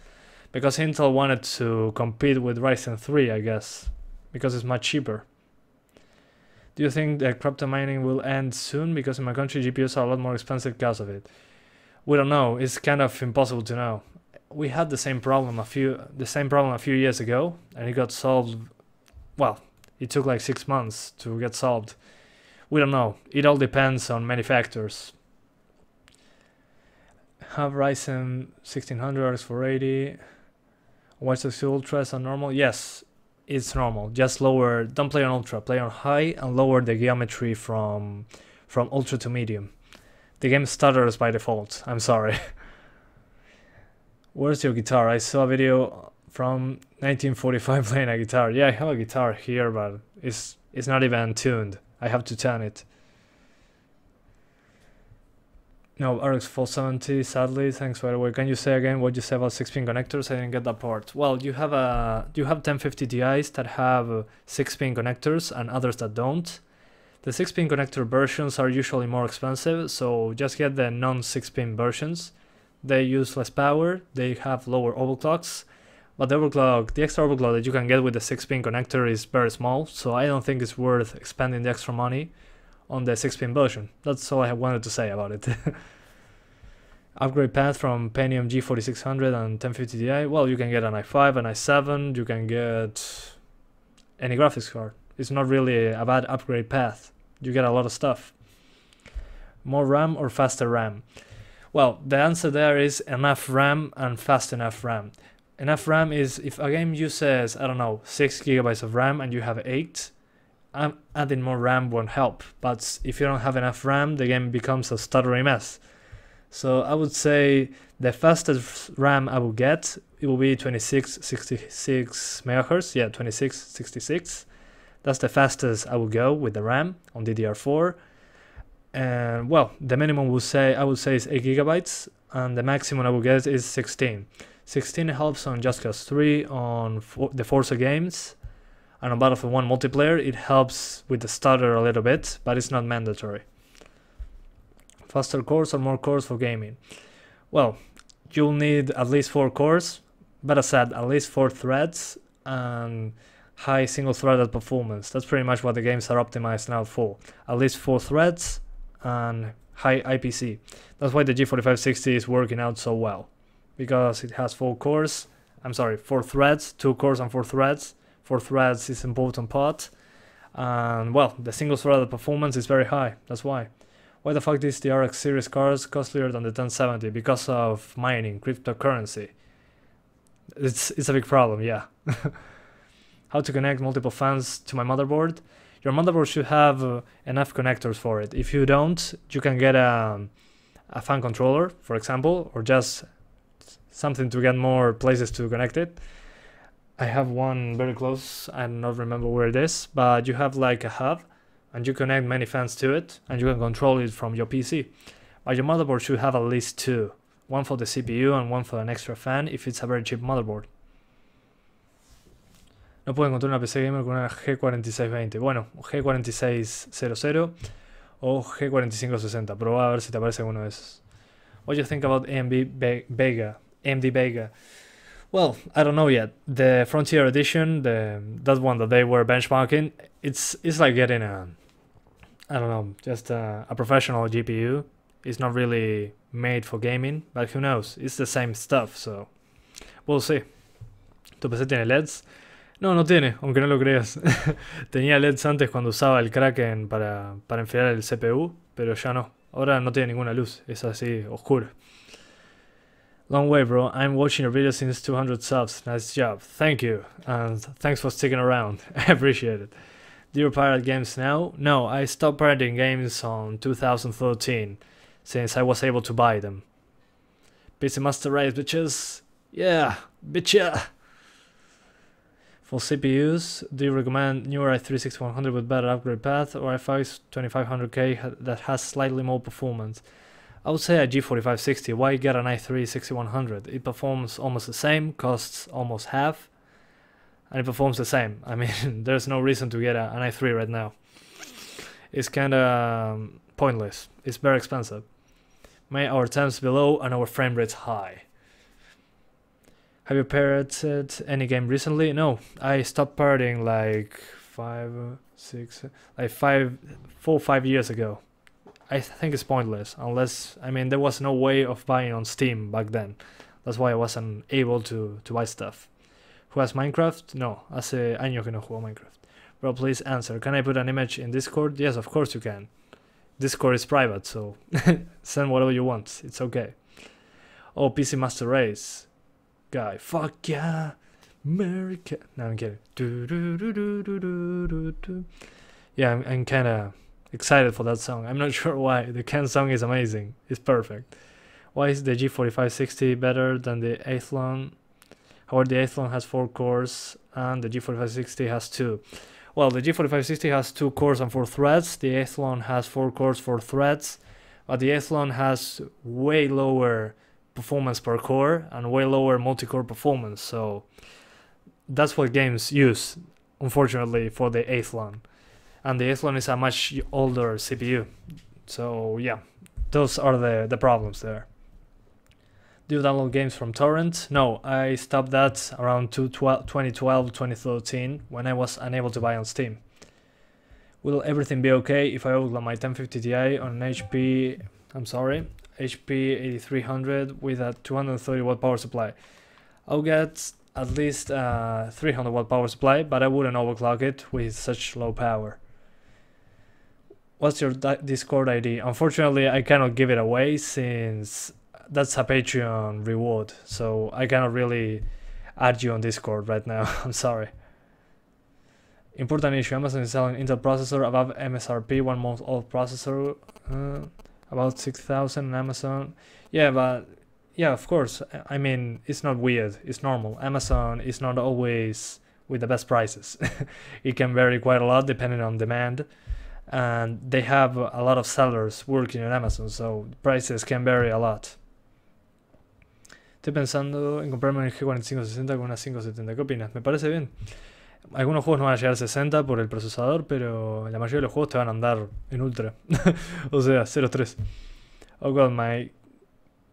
Because Intel wanted to compete with Ryzen 3, I guess. Because it's much cheaper. Do you think that crypto mining will end soon? Because in my country GPUs are a lot more expensive because of it. We don't know. It's kind of impossible to know. We had the same problem a few years ago, and it got solved. Well, it took like 6 months to get solved. We don't know. It all depends on many factors. Have Ryzen 1600 RX 480. Watch the Ultras on normal? Yes, it's normal. Just lower. Don't play on Ultra. Play on high and lower the geometry from Ultra to medium. The game stutters by default. I'm sorry. Where's your guitar? I saw a video from 1945 playing a guitar. Yeah, I have a guitar here, but it's not even tuned. I have to tune it. No, RX 470, sadly. Thanks, by the way. Can you say again what you said about 6-pin connectors? I didn't get that part. Well, you have 1050 Ti's that have 6-pin connectors and others that don't. The 6-pin connector versions are usually more expensive, so just get the non-6-pin versions. They use less power, they have lower overclocks, but the extra overclock that you can get with the 6-pin connector is very small, so I don't think it's worth expending the extra money on the 6-pin version. That's all I wanted to say about it. Upgrade path from Pentium G4600 and 1050 Ti. Well, you can get an i5, an i7, you can get any graphics card. It's not really a bad upgrade path. You get a lot of stuff. More RAM or faster RAM? Well, the answer there is enough RAM and fast enough RAM. Enough RAM is if a game uses, I don't know, 6 GB of RAM and you have 8, adding more RAM won't help. But if you don't have enough RAM, the game becomes a stuttery mess. So I would say the fastest RAM I will get, it will be 2666 MHz. Yeah, 2666. That's the fastest I will go with the RAM on DDR4. And well, the minimum I would say is 8 GB, and the maximum I will get is 16. 16 helps on Just Cause 3, on the Forza games, and on Battlefield 1 multiplayer. It helps with the stutter a little bit, but it's not mandatory. Faster cores or more cores for gaming? Well, you'll need at least 4 cores, better said, at least 4 threads, and high single-threaded performance. That's pretty much what the games are optimized now for. At least 4 threads and high IPC. That's why the G4560 is working out so well, because it has 4 cores. 4 threads, 2 cores and 4 threads. 4 threads is an important part, and well, the single-threaded performance is very high. That's why. Why the fuck is the RX series cars costlier than the 1070? Because of mining, cryptocurrency. It's a big problem, yeah. How to connect multiple fans to my motherboard? Your motherboard should have enough connectors for it. If you don't, you can get a fan controller, for example, or just something to get more places to connect it. I have one very close, I don't remember where it is, but you have like a hub, and you connect many fans to it, and you can control it from your PC. But your motherboard should have at least 2. One for the CPU and one for an extra fan if it's a very cheap motherboard. No puedo encontrar una PC gamer con una G4620. Bueno, G4600 o G4560. Probá a ver si te aparece alguno de esos. What do you think about AMD Vega? Well, I don't know yet. The Frontier Edition, that one that they were benchmarking, it's like getting just a professional GPU. It's not really made for gaming, but who knows? It's the same stuff, so we'll see. ¿Tu PC tiene LEDs? No, no tiene, aunque no lo creas. Tenía LEDs antes cuando usaba el Kraken para enfriar el CPU, pero ya no. Ahora no tiene ninguna luz, es así, oscuro. Long way, bro. I'm watching your video since 200 subs. Nice job. Thank you, and thanks for sticking around. I appreciate it. Do you pirate games now? No, I stopped pirating games on 2013, since I was able to buy them. PC Master Race, bitches. Yeah, bitcha. For CPUs, do you recommend newer i3-6100 with better upgrade path or i5 2500K that has slightly more performance? I would say a G4560. Why get an i3-6100? It performs almost the same, costs almost half, and it performs the same. I mean, there's no reason to get an i3 right now. It's kinda pointless. It's very expensive. May our temps be low and our frame rates high. Have you pirated any game recently? No, I stopped pirating like 4 or 5 years ago. I think it's pointless, unless, I mean, there was no way of buying on Steam back then. That's why I wasn't able to buy stuff. Who has Minecraft? No, hace años que no juego Minecraft. Bro, please answer. Can I put an image in Discord? Yes, of course you can. Discord is private, so send whatever you want. It's okay. Oh, PC Master Race. Guy, fuck yeah, America. No, I'm kidding. Yeah, I'm kind of excited for that song. I'm not sure why. The Ken song is amazing. It's perfect. Why is the G4560 better than the Athlon? However, the Athlon has 4 cores and the G4560 has 2. Well, the G4560 has 2 cores and 4 threads. The Athlon has 4 cores, 4 threads. But the Athlon has way lower performance per core and way lower multi-core performance, so that's what games use, unfortunately, for the Athlon. and the Athlon is a much older CPU. So yeah, those are the problems there. Do you download games from torrent? No, I stopped that around 2012, 2013 when I was unable to buy on Steam. Will everything be okay if I upload my 1050 Ti on an HP 8300 with a 230 watt power supply? I'll get at least a 300 watt power supply, but I wouldn't overclock it with such low power. What's your Discord ID? Unfortunately, I cannot give it away since that's a Patreon reward, so I cannot really add you on Discord right now. I'm sorry. Important issue: Amazon is selling Intel processor above MSRP, 1 month old processor, about 6,000 on Amazon. Yeah, but yeah, of course. I mean, it's not weird. It's normal. Amazon is not always with the best prices. It can vary quite a lot depending on demand, and they have a lot of sellers working on Amazon, so prices can vary a lot. Estoy pensando en comprarme un G4560 con una 570. ¿Qué opinas? Me parece bien. Algunos juegos no van a llegar a 60 por el procesador, pero la mayoría de los juegos te van a andar en ultra. O sea, 0.3. Oh god,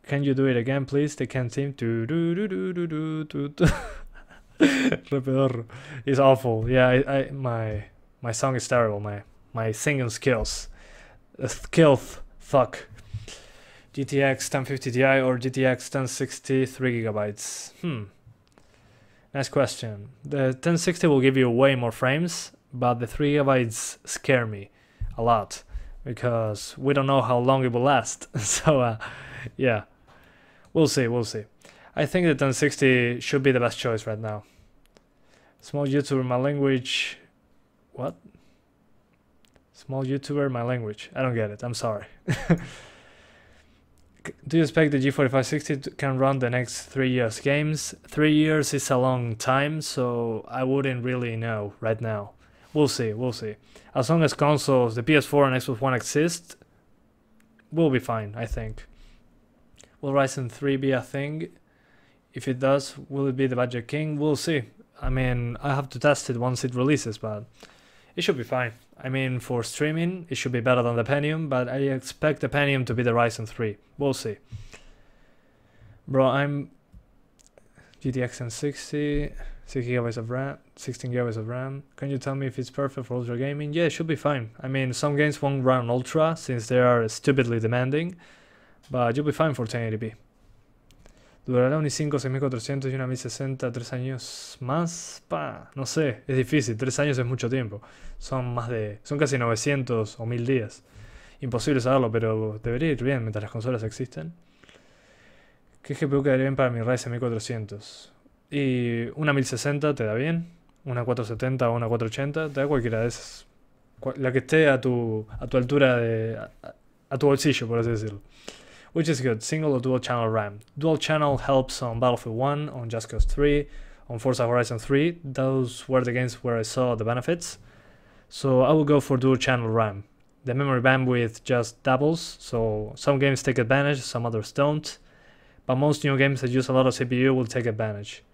can you do it again, please? The can team. Re pedorro. It's awful. Yeah, my song is terrible. My singing skills. Skills. Fuck. GTX 1050 Ti or GTX 1060 3GB? Nice question. The 1060 will give you way more frames, but the 3GB scare me a lot because we don't know how long it will last. So yeah, we'll see. I think the 1060 should be the best choice right now. Small YouTuber, my language. What? Small YouTuber, my language. I don't get it. I'm sorry. Do you expect the G4560 can run the next 3 years games? 3 years is a long time, so I wouldn't really know right now. We'll see. As long as consoles, the PS4 and Xbox One exist, we'll be fine, I think. Will Ryzen 3 be a thing? If it does, will it be the budget king? We'll see. I mean, I have to test it once it releases, but it should be fine. I mean, for streaming, it should be better than the Pentium, but I expect the Pentium to be the Ryzen 3. We'll see. Bro, I'm GTX 1060, 6GB of RAM, 16GB of RAM. Can you tell me if it's perfect for ultra gaming? Yeah, it should be fine. I mean, some games won't run ultra since they are stupidly demanding, but you'll be fine for 1080p. ¿Durará un i5 6400 y una 1060 3 años más? No sé, es difícil, 3 años es mucho tiempo. Son casi 900 o 1000 días. Imposible saberlo, pero debería ir bien mientras las consolas existen. ¿Qué GPU quedaría bien para mi Ryzen 1400? Y una 1060 te da bien, una 470 o una 480, te da cualquiera de esas. La que esté a tu altura, a tu bolsillo, por así decirlo. Which is good, single or dual channel RAM? Dual channel helps on Battlefield 1, on Just Cause 3, on Forza Horizon 3. Those were the games where I saw the benefits. So I will go for dual channel RAM. The memory bandwidth just doubles, so some games take advantage, some others don't. But most new games that use a lot of CPU will take advantage.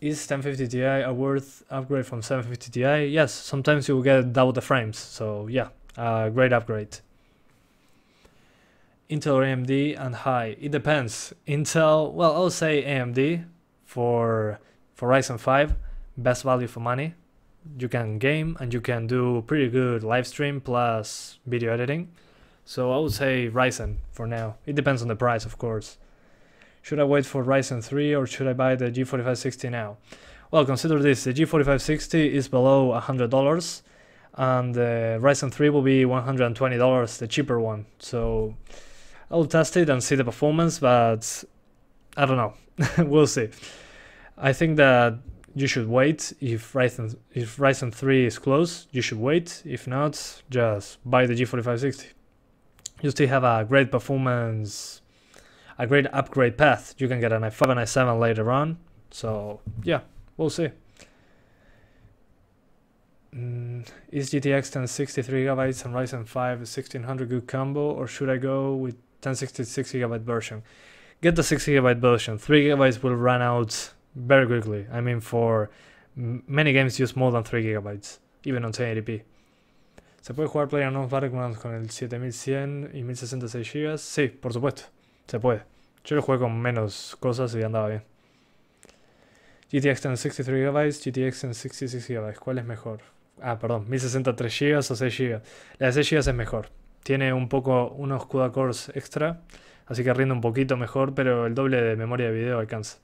Is 1050 Ti a worth upgrade from 750 Ti? Yes, sometimes you will get double the frames, so yeah, great upgrade. Intel or AMD and high? It depends. Intel, well, I'll say AMD for Ryzen 5, best value for money. You can game and you can do pretty good live stream plus video editing. So I would say Ryzen for now. It depends on the price, of course. Should I wait for Ryzen 3 or should I buy the G4560 now? Well, consider this, the G4560 is below $100 and the Ryzen 3 will be $120, the cheaper one. So I'll test it and see the performance, but I don't know. We'll see. I think that you should wait. If Ryzen 3 is close, you should wait. If not, just buy the G4560. You still have a great performance, a great upgrade path. You can get an i5 and i7 later on. So yeah, we'll see. Is GTX 1063GB and Ryzen 5 1600 good combo, or should I go with 1066GB version? Get the 6GB version. 3GB will run out very quickly. I mean, for Many games use more than 3 GB, even on 1080p. ¿Se puede jugar PlayerUnknown's Battlegrounds con el 7100 y 1066 GB? Sí, por supuesto, se puede. Yo lo jugué con menos cosas y andaba bien. GTX 1063 GB, GTX 1066 GB, ¿cuál es mejor? Ah, perdón, 1063 GB o 6 GB. La de 6 GB es mejor. Tiene unos CUDA cores extra, así que rinde un poquito mejor, pero el doble de memoria de video alcanza.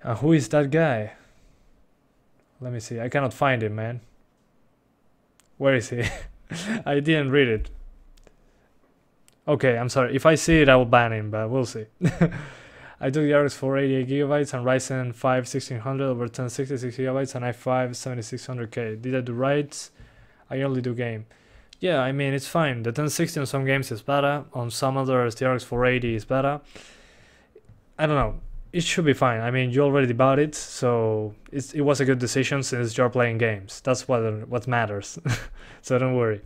And who is that guy? Let me see, I cannot find him, man. Where is he? I didn't read it. Okay, I'm sorry. If I see it, I will ban him, but we'll see. I took the RX 488 GB and Ryzen 5 1600 over 1066 GB and i5 7600K. Did I do right? I only do game. Yeah, I mean, it's fine. The 1060 on some games is better. On some others, the RX 480 is better. I don't know. It should be fine. I mean, you already bought it, so it was a good decision since you're playing games. That's what matters. So don't worry.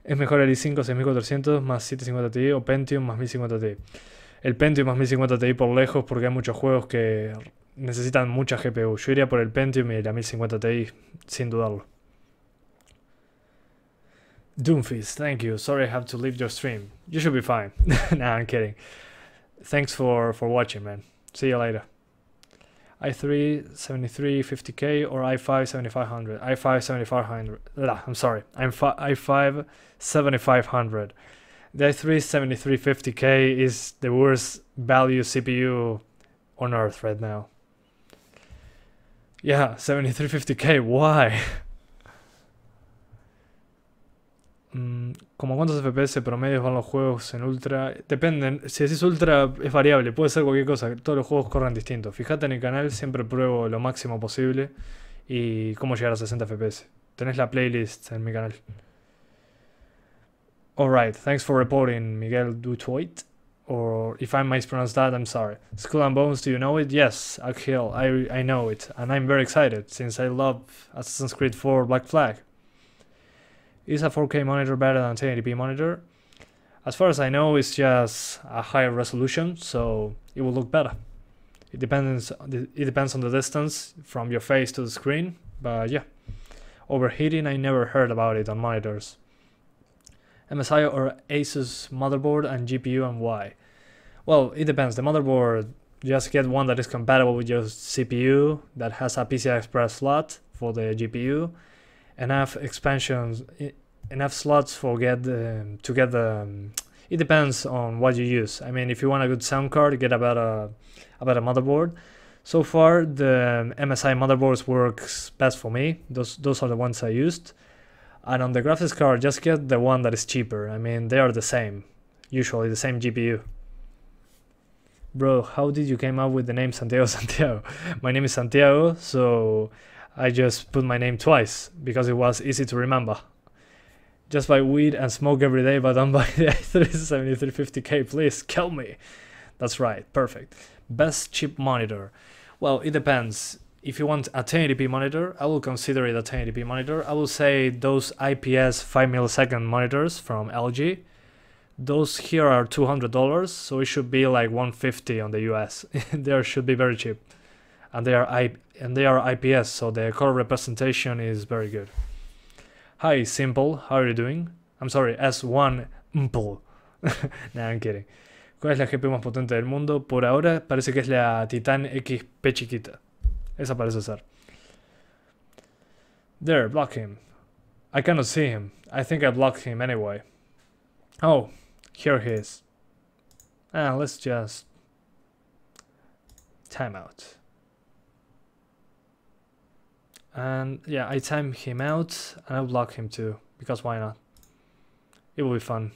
¿Es mejor el i5 6400 más 750 Ti o Pentium más 1050 Ti? El Pentium más 1050 Ti por lejos, porque hay muchos juegos que necesitan mucha GPU. Yo iría por el Pentium y la 1050 Ti, sin dudarlo. Doomfist, thank you. Sorry I have to leave your stream. You should be fine. Nah, I'm kidding. Thanks for watching, man. See you later. i3 7350K or i5 7500? i5 7500. I'm sorry. i5 7500. The i3 7350K is the worst value CPU on earth right now. Yeah, 7350K. Why? ¿Como cuántos FPS promedios van los juegos en ultra? Dependen, si decís ultra es variable, puede ser cualquier cosa, todos los juegos corren distinto. Fíjate en el canal, siempre pruebo lo máximo posible y cómo llegar a 60 FPS. Tenés la playlist en mi canal. Alright, thanks for reporting, Miguel Dutoit. Or if I mispronounced that, I'm sorry. Skull and Bones, do you know it? Yes, Akhil, I know it, and I'm very excited since I love Assassin's Creed 4 Black Flag. Is a 4K monitor better than 1080p monitor? As far as I know, it's just a higher resolution, so it will look better. It depends on the distance from your face to the screen, but yeah. Overheating, I never heard about it on monitors. MSI or Asus motherboard and GPU, and why? Well, it depends. The motherboard, just get one that is compatible with your CPU, that has a PCI Express slot for the GPU, enough expansions, enough slots for it depends on what you use. I mean, if you want a good sound card, get a better motherboard. So far, the MSI motherboards works best for me. Those are the ones I used. And on the graphics card, just get the one that is cheaper. I mean, they are the same, usually the same GPU. Bro, how did you came up with the name Santiago? My name is Santiago, so I just put my name twice because it was easy to remember. Just buy weed and smoke every day, but don't buy the i3 7350K, please kill me. That's right, perfect. Best cheap monitor. Well, it depends. If you want a 1080p monitor, I will consider it a 1080p monitor. I will say those IPS 5 millisecond monitors from LG. Those here are $200, so it should be like $150 on the US. They should be very cheap. And they are IPS, so the color representation is very good. Hi, Simple, how are you doing? I'm sorry, S1 Mple. Nah, I'm kidding. ¿Cuál es la GPU más potente del mundo? Por ahora parece que es la Titan XP chiquita. Esa parece ser. There, block him. I cannot see him. I think I blocked him anyway. Oh, here he is. Let's just time out. And yeah, I time him out and I'll block him too, because why not? It will be fun.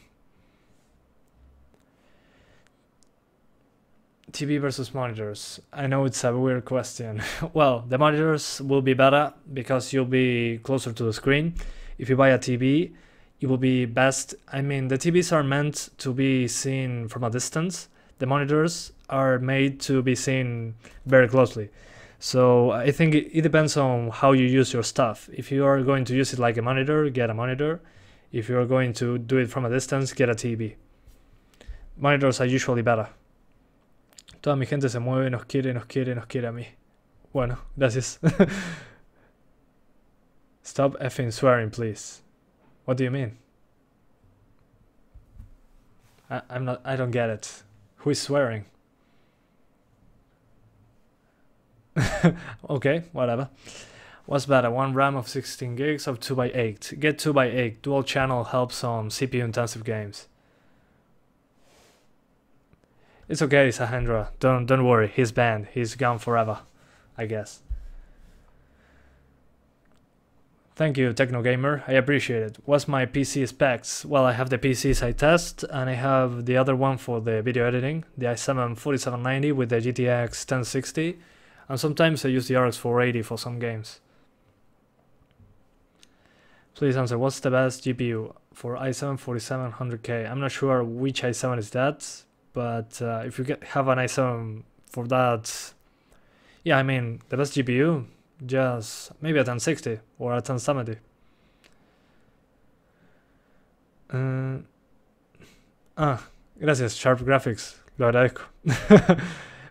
TV versus monitors. I know it's a weird question. Well, the monitors will be better because you'll be closer to the screen. If you buy a TV, it will be best. I mean, the TVs are meant to be seen from a distance. The monitors are made to be seen very closely. So I think it depends on how you use your stuff. If you are going to use it like a monitor, get a monitor. If you are going to do it from a distance, get a TV. Monitors are usually better. Toda mi gente se mueve, nos quiere a mí. Bueno, gracias. Stop effing swearing, please. What do you mean? I don't get it. Who is swearing? Okay, whatever. What's better, 1 RAM of 16 gigs or 2x8? Get 2x8. Dual channel helps on CPU intensive games. It's okay, Sahendra. Don't worry. He's banned. He's gone forever, I guess. Thank you, Techno Gamer. I appreciate it. What's my PC specs? Well, I have the PCs I test, and I have the other one for the video editing, the i7 4790 with the GTX 1060, and sometimes I use the RX 480 for some games. Please answer, what's the best GPU for i7 4700K? I'm not sure which i7 is that, but if you have an i7 for that, yeah, I mean, the best GPU, just maybe a 1060 or a 1070. Gracias, Sharp Graphics, lo agradezco.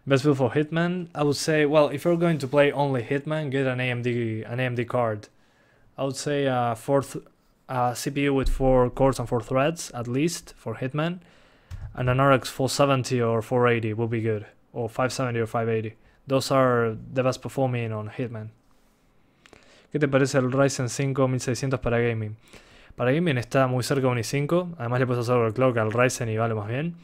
Best build for Hitman, I would say, well, if you're going to play only Hitman, get an AMD card. I would say a CPU with 4 cores and 4 threads, at least, for Hitman. And an RX 470 or 480 would be good. Or 570 or 580. Those are the best performing on Hitman. ¿Qué te parece el Ryzen 5 1600 para gaming? Para gaming está muy cerca de un i5. Además le puedes hacer overclock al Ryzen y vale más bien.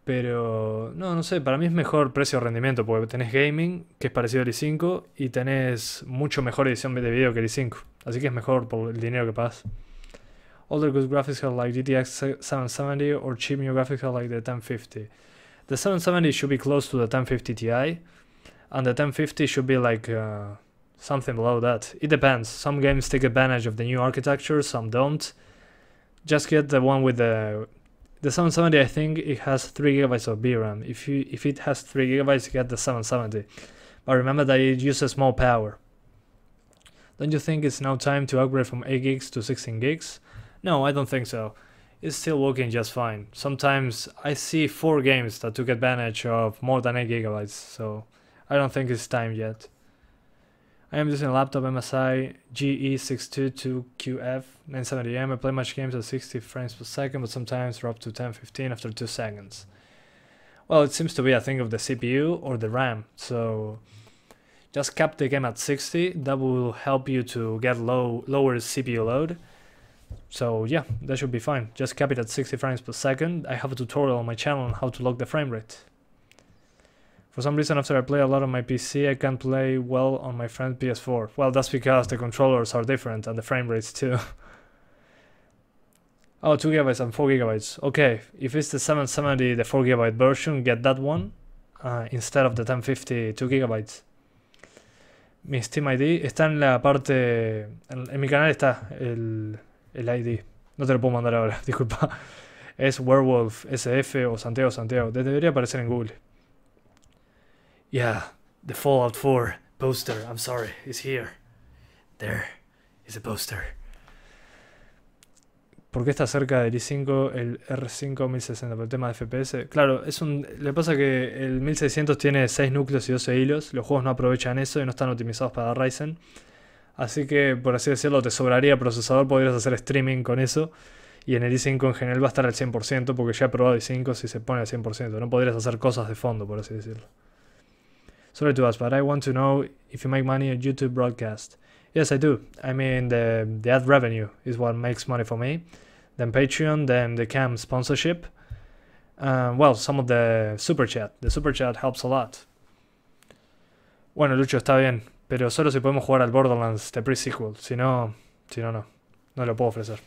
Pero no sé, para mí es mejor precio-rendimiento porque tenés gaming, que es parecido al i5, y tenés mucho mejor edición de video que el i5. Así que es mejor por el dinero que pagas. Older good graphics are like GTX 770 or cheap new graphics are like the 1050. The 770 should be close to the 1050 Ti, and the 1050 should be like something below that. It depends. Some games take advantage of the new architecture, some don't. Just get the one with the 770. I think it has 3 GB of VRAM. If it has 3 GB, you get the 770. But remember that it uses more power. Don't you think it's now time to upgrade from 8 gigs to 16 gigs? No, I don't think so. It's still working just fine. Sometimes I see 4 games that took advantage of more than 8 GB, so I don't think it's time yet. I am using a laptop MSI GE622QF 970M. I play much games at 60 frames per second, but sometimes drop to 10-15 after 2 seconds. Well, it seems to be a thing of the CPU or the RAM, so just cap the game at 60. That will help you to get lower CPU load. So yeah, that should be fine. Just cap it at 60 frames per second. I have a tutorial on my channel on how to lock the frame rate. For some reason, after I play a lot on my PC, I can't play well on my friend's PS4. Well, that's because the controllers are different and the frame rates too. Oh, 2 GB and 4 GB. Okay, if it's the 770, the 4 GB version, get that one instead of the 1050 2 GB. Mi Steam ID está en la parte... En mi canal está el ID. No te lo puedo mandar ahora, disculpa. Es Werewolf SF o Santiago. Debería aparecer en Google. Yeah, the Fallout 4 poster, I'm sorry, is here. There is a poster. ¿Por qué está cerca del i5 el R5 1060 por el tema de FPS? Claro, le pasa que el 1600 tiene 6 núcleos y 12 hilos. Los juegos no aprovechan eso y no están optimizados para Ryzen. Así que, por así decirlo, te sobraría procesador, podrías hacer streaming con eso. Y en el i5 en general va a estar al 100% porque ya he probado i5 si se pone al 100%. No podrías hacer cosas de fondo, por así decirlo. Sorry to ask, but I want to know if you make money on YouTube broadcast. Yes, I do. I mean, the ad revenue is what makes money for me. Then Patreon, then the cam sponsorship. Well, some of the super chat. The super chat helps a lot. Bueno, Lucho, está bien, pero solo si podemos jugar al Borderlands The Pre-Sequel. Si no, no lo puedo ofrecer.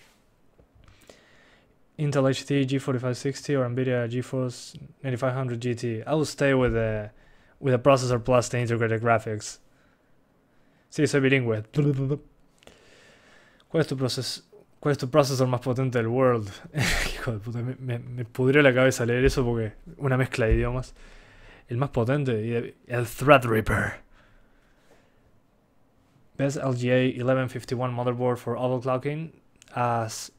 Intel HD G4560 or Nvidia GeForce 9500 GT. I will stay with the processor plus the integrated graphics. Sí, soy bilingüe. ¿Cuál es tu procesor más potente del world? Hijo de puta, me pudrió la cabeza leer eso porque una mezcla de idiomas. El más potente, el Threadripper. Best LGA 1151 motherboard for overclocking as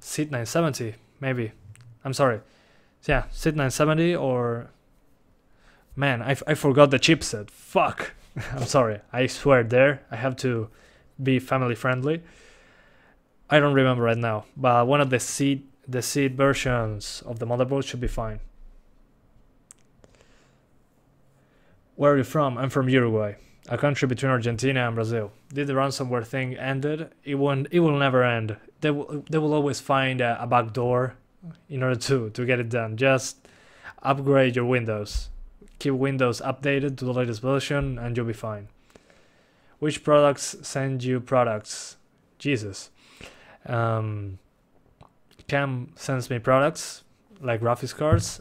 SID 970, maybe. I'm sorry. Yeah, SID 970 or... Man, I forgot the chipset. Fuck. I'm sorry, I swear there, I have to be family friendly. I don't remember right now, but one of the seed versions of the motherboard should be fine. Where are you from? I'm from Uruguay, a country between Argentina and Brazil. Did the ransomware thing ended? It will never end. They will always find a back door in order to get it done. Just upgrade your Windows. Keep Windows updated to the latest version and you'll be fine. Which products send you products? Jesus. Cam sends me products like graphics cards.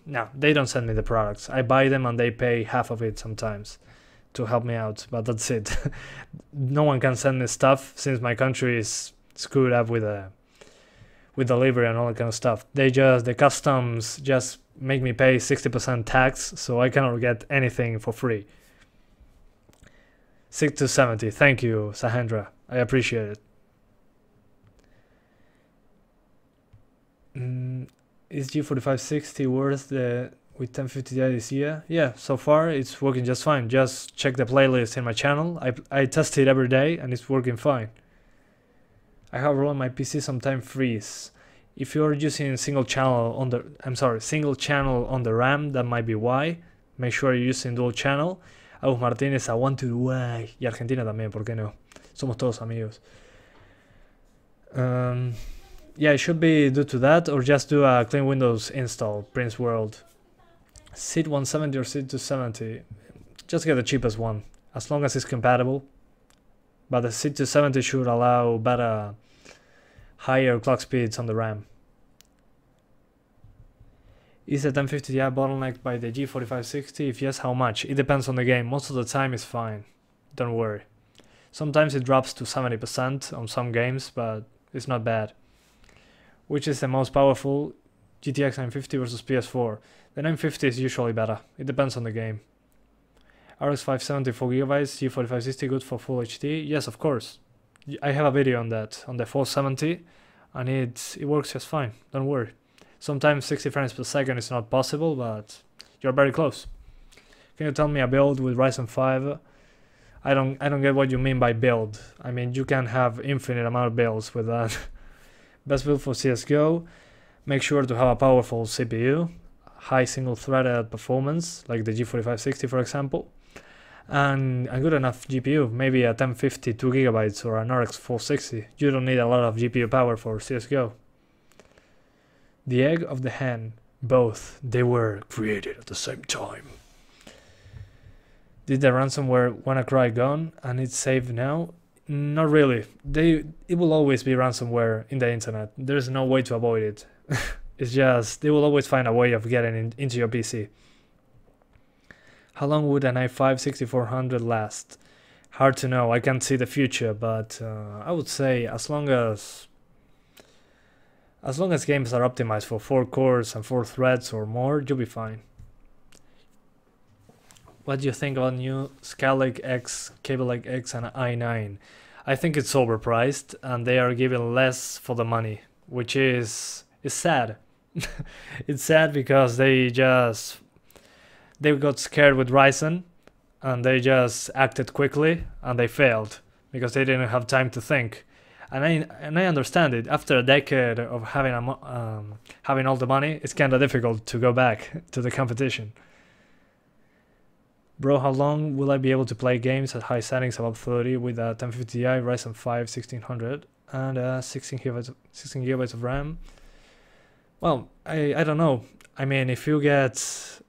No, they don't send me the products. I buy them and they pay half of it sometimes to help me out, but that's it. No one can send me stuff since my country is screwed up with delivery and all that kind of stuff. The customs just make me pay 60% tax, so I cannot get anything for free. 6 to 70. Thank you, Sahendra. I appreciate it. Is G4560 worth the with 1050 Ti this year? Yeah, so far it's working just fine. Just check the playlist in my channel. I test it every day and it's working fine. I have on my PC sometime freeze. If you're using single channel on the RAM, that might be why. Make sure you're using dual channel. Agus Martínez, aguante Uruguay. Y Argentina también, ¿por qué no? Somos todos amigos. Yeah, it should be due to that, or just do a clean Windows install, Prince World. SID 170 or SID 270. Just get the cheapest one, as long as it's compatible. But the SID 270 should allow better, higher clock speeds on the RAM. Is the 1050 Ti bottlenecked by the G4560? If yes, how much? It depends on the game. Most of the time it's fine. Don't worry. Sometimes it drops to 70% on some games, but it's not bad. Which is the most powerful, GTX 950 versus PS4? The 950 is usually better. It depends on the game. RX 570 4GB, G4560 good for full HD? Yes, of course. I have a video on that, on the 470, and it works just fine. Don't worry. Sometimes 60 frames per second is not possible, but you're very close. Can you tell me a build with Ryzen 5? I don't get what you mean by build. I mean, you can have infinite amount of builds with that. Best build for CSGO. Make sure to have a powerful CPU, high single-threaded performance, like the G4560 for example, and a good enough GPU, maybe a 1050 2GB or an RX 460. You don't need a lot of GPU power for CSGO. The egg of the hen, both, they were created at the same time. Did the ransomware WannaCry gone and it's saved now? Not really. It will always be ransomware in the internet. There's no way to avoid it. It's just, they will always find a way of getting into your PC. How long would an i5 6400 last? Hard to know. I can't see the future, but I would say as long as games are optimized for 4 cores and 4 threads or more, you'll be fine. What do you think about new Skylake X, Cable Lake X and i9? I think it's overpriced and they are giving less for the money, which is sad. It's sad because they got scared with Ryzen and they just acted quickly and they failed because they didn't have time to think. And I understand it. After a decade of having all the money, it's kind of difficult to go back to the competition. Bro, how long will I be able to play games at high settings above 30 with a 1050 Ti, Ryzen 5 1600 and 16 gigabytes of RAM? Well, I don't know. I mean, if you get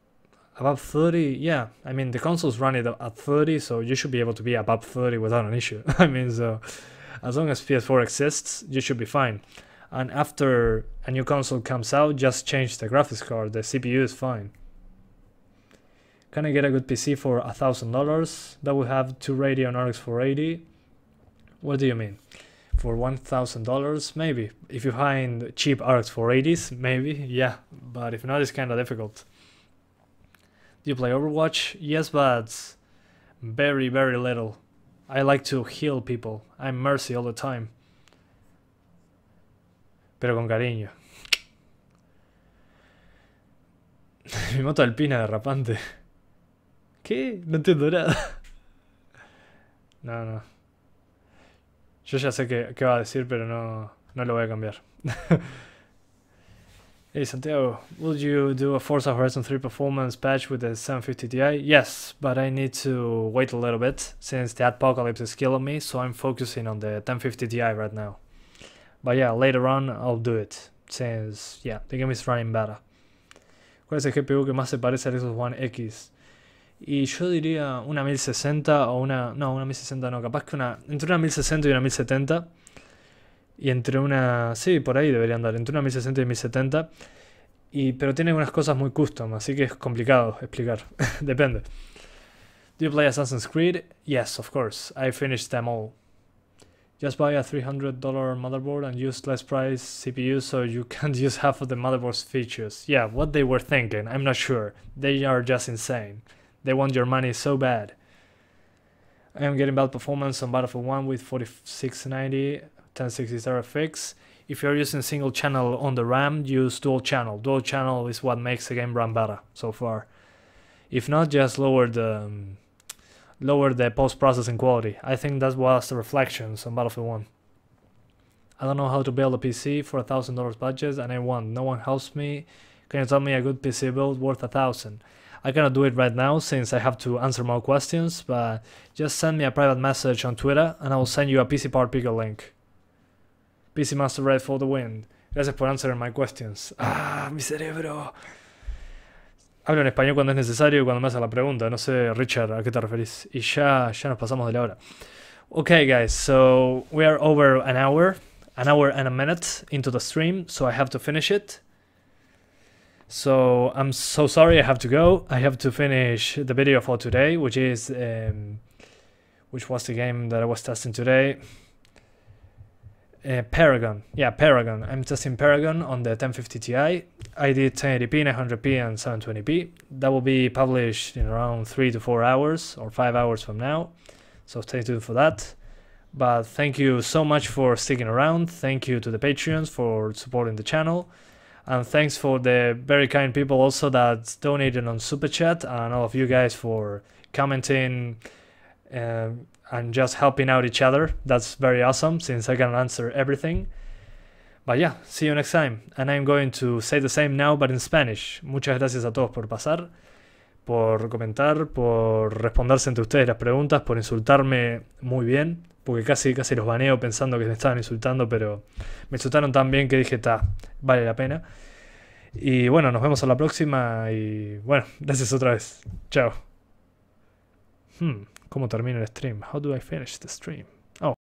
above 30, yeah. I mean, the consoles run it at 30, so you should be able to be above 30 without an issue. I mean, so as long as PS4 exists, you should be fine. And after a new console comes out, just change the graphics card. The CPU is fine. Can I get a good PC for $1,000? That would have 2 Radeon RX 480. What do you mean? For $1,000? Maybe. If you find cheap RX 480s, maybe, yeah. But if not, it's kind of difficult. Do you play Overwatch? Yes, but very, very little. I like to heal people. I'm Mercy all the time. Pero con cariño. Mi moto alpina derrapante. ¿Qué? No entiendo nada. No. Yo ya sé qué va a decir, pero no lo voy a cambiar. Hey Santiago, would you do a Forza Horizon 3 performance patch with the 750 Ti? Yes, but I need to wait a little bit since the apocalypse is killing me, so I'm focusing on the 1050 Ti right now. But yeah, later on I'll do it, since yeah, the game is running better. ¿Cuál es el GPU que más se parece al Xbox One X? Y yo diría una 1060 o una... No, una 1060 no, capaz que entre una 1060 y una 1070. Y entre una... Sí, por ahí debería andar, entre una 1060 y 1070. Pero tiene unas cosas muy custom, así que es complicado explicar. Depende. Do you play Assassin's Creed? Yes, of course. I finished them all. Just buy a $300 motherboard and use less price CPU so you can't use half of the motherboard's features. Yeah, what they were thinking, I'm not sure. They are just insane. They want your money so bad. I am getting bad performance on Battlefield 1 with 4690, 1060 RFX. If you're using single channel on the RAM, use dual channel. Dual channel is what makes the game run better so far. If not, just lower the post-processing quality. I think that was the reflections on Battlefield 1. I don't know how to build a PC for $1,000 budget and I want. No one helps me. Can you tell me a good PC build worth $1,000? I cannot do it right now since I have to answer more questions, but just send me a private message on Twitter and I will send you a PC part picker link. PC Master Red for the win. Gracias por answering my questions. Ah, mi cerebro. Hablo en español cuando es necesario y cuando me haces la pregunta. No sé, Richard, ¿a qué te referís? Y ya nos pasamos de la hora. Okay, guys, so we are over an hour and a minute into the stream, so I have to finish it. So I'm so sorry I have to go. I have to finish the video for today, which was the game that I was testing today. Paragon. Yeah, Paragon. I'm testing Paragon on the 1050 Ti. I did 1080p, 900p, and 720p. That will be published in around 3 to 4 hours or 5 hours from now. So stay tuned for that. But thank you so much for sticking around. Thank you to the Patreons for supporting the channel. And thanks for the very kind people also that donated on Super Chat, and all of you guys for commenting and just helping out each other. That's very awesome since I can answer everything. But yeah, see you next time. And I'm going to say the same now but in Spanish. Muchas gracias a todos por pasar, por comentar, por responderse entre ustedes las preguntas, por insultarme muy bien, porque casi los baneo pensando que me estaban insultando, pero me insultaron tan bien que dije, vale la pena. Y bueno, nos vemos a la próxima y bueno, gracias otra vez. Chao. ¿Cómo termino el stream? How do I finish the stream?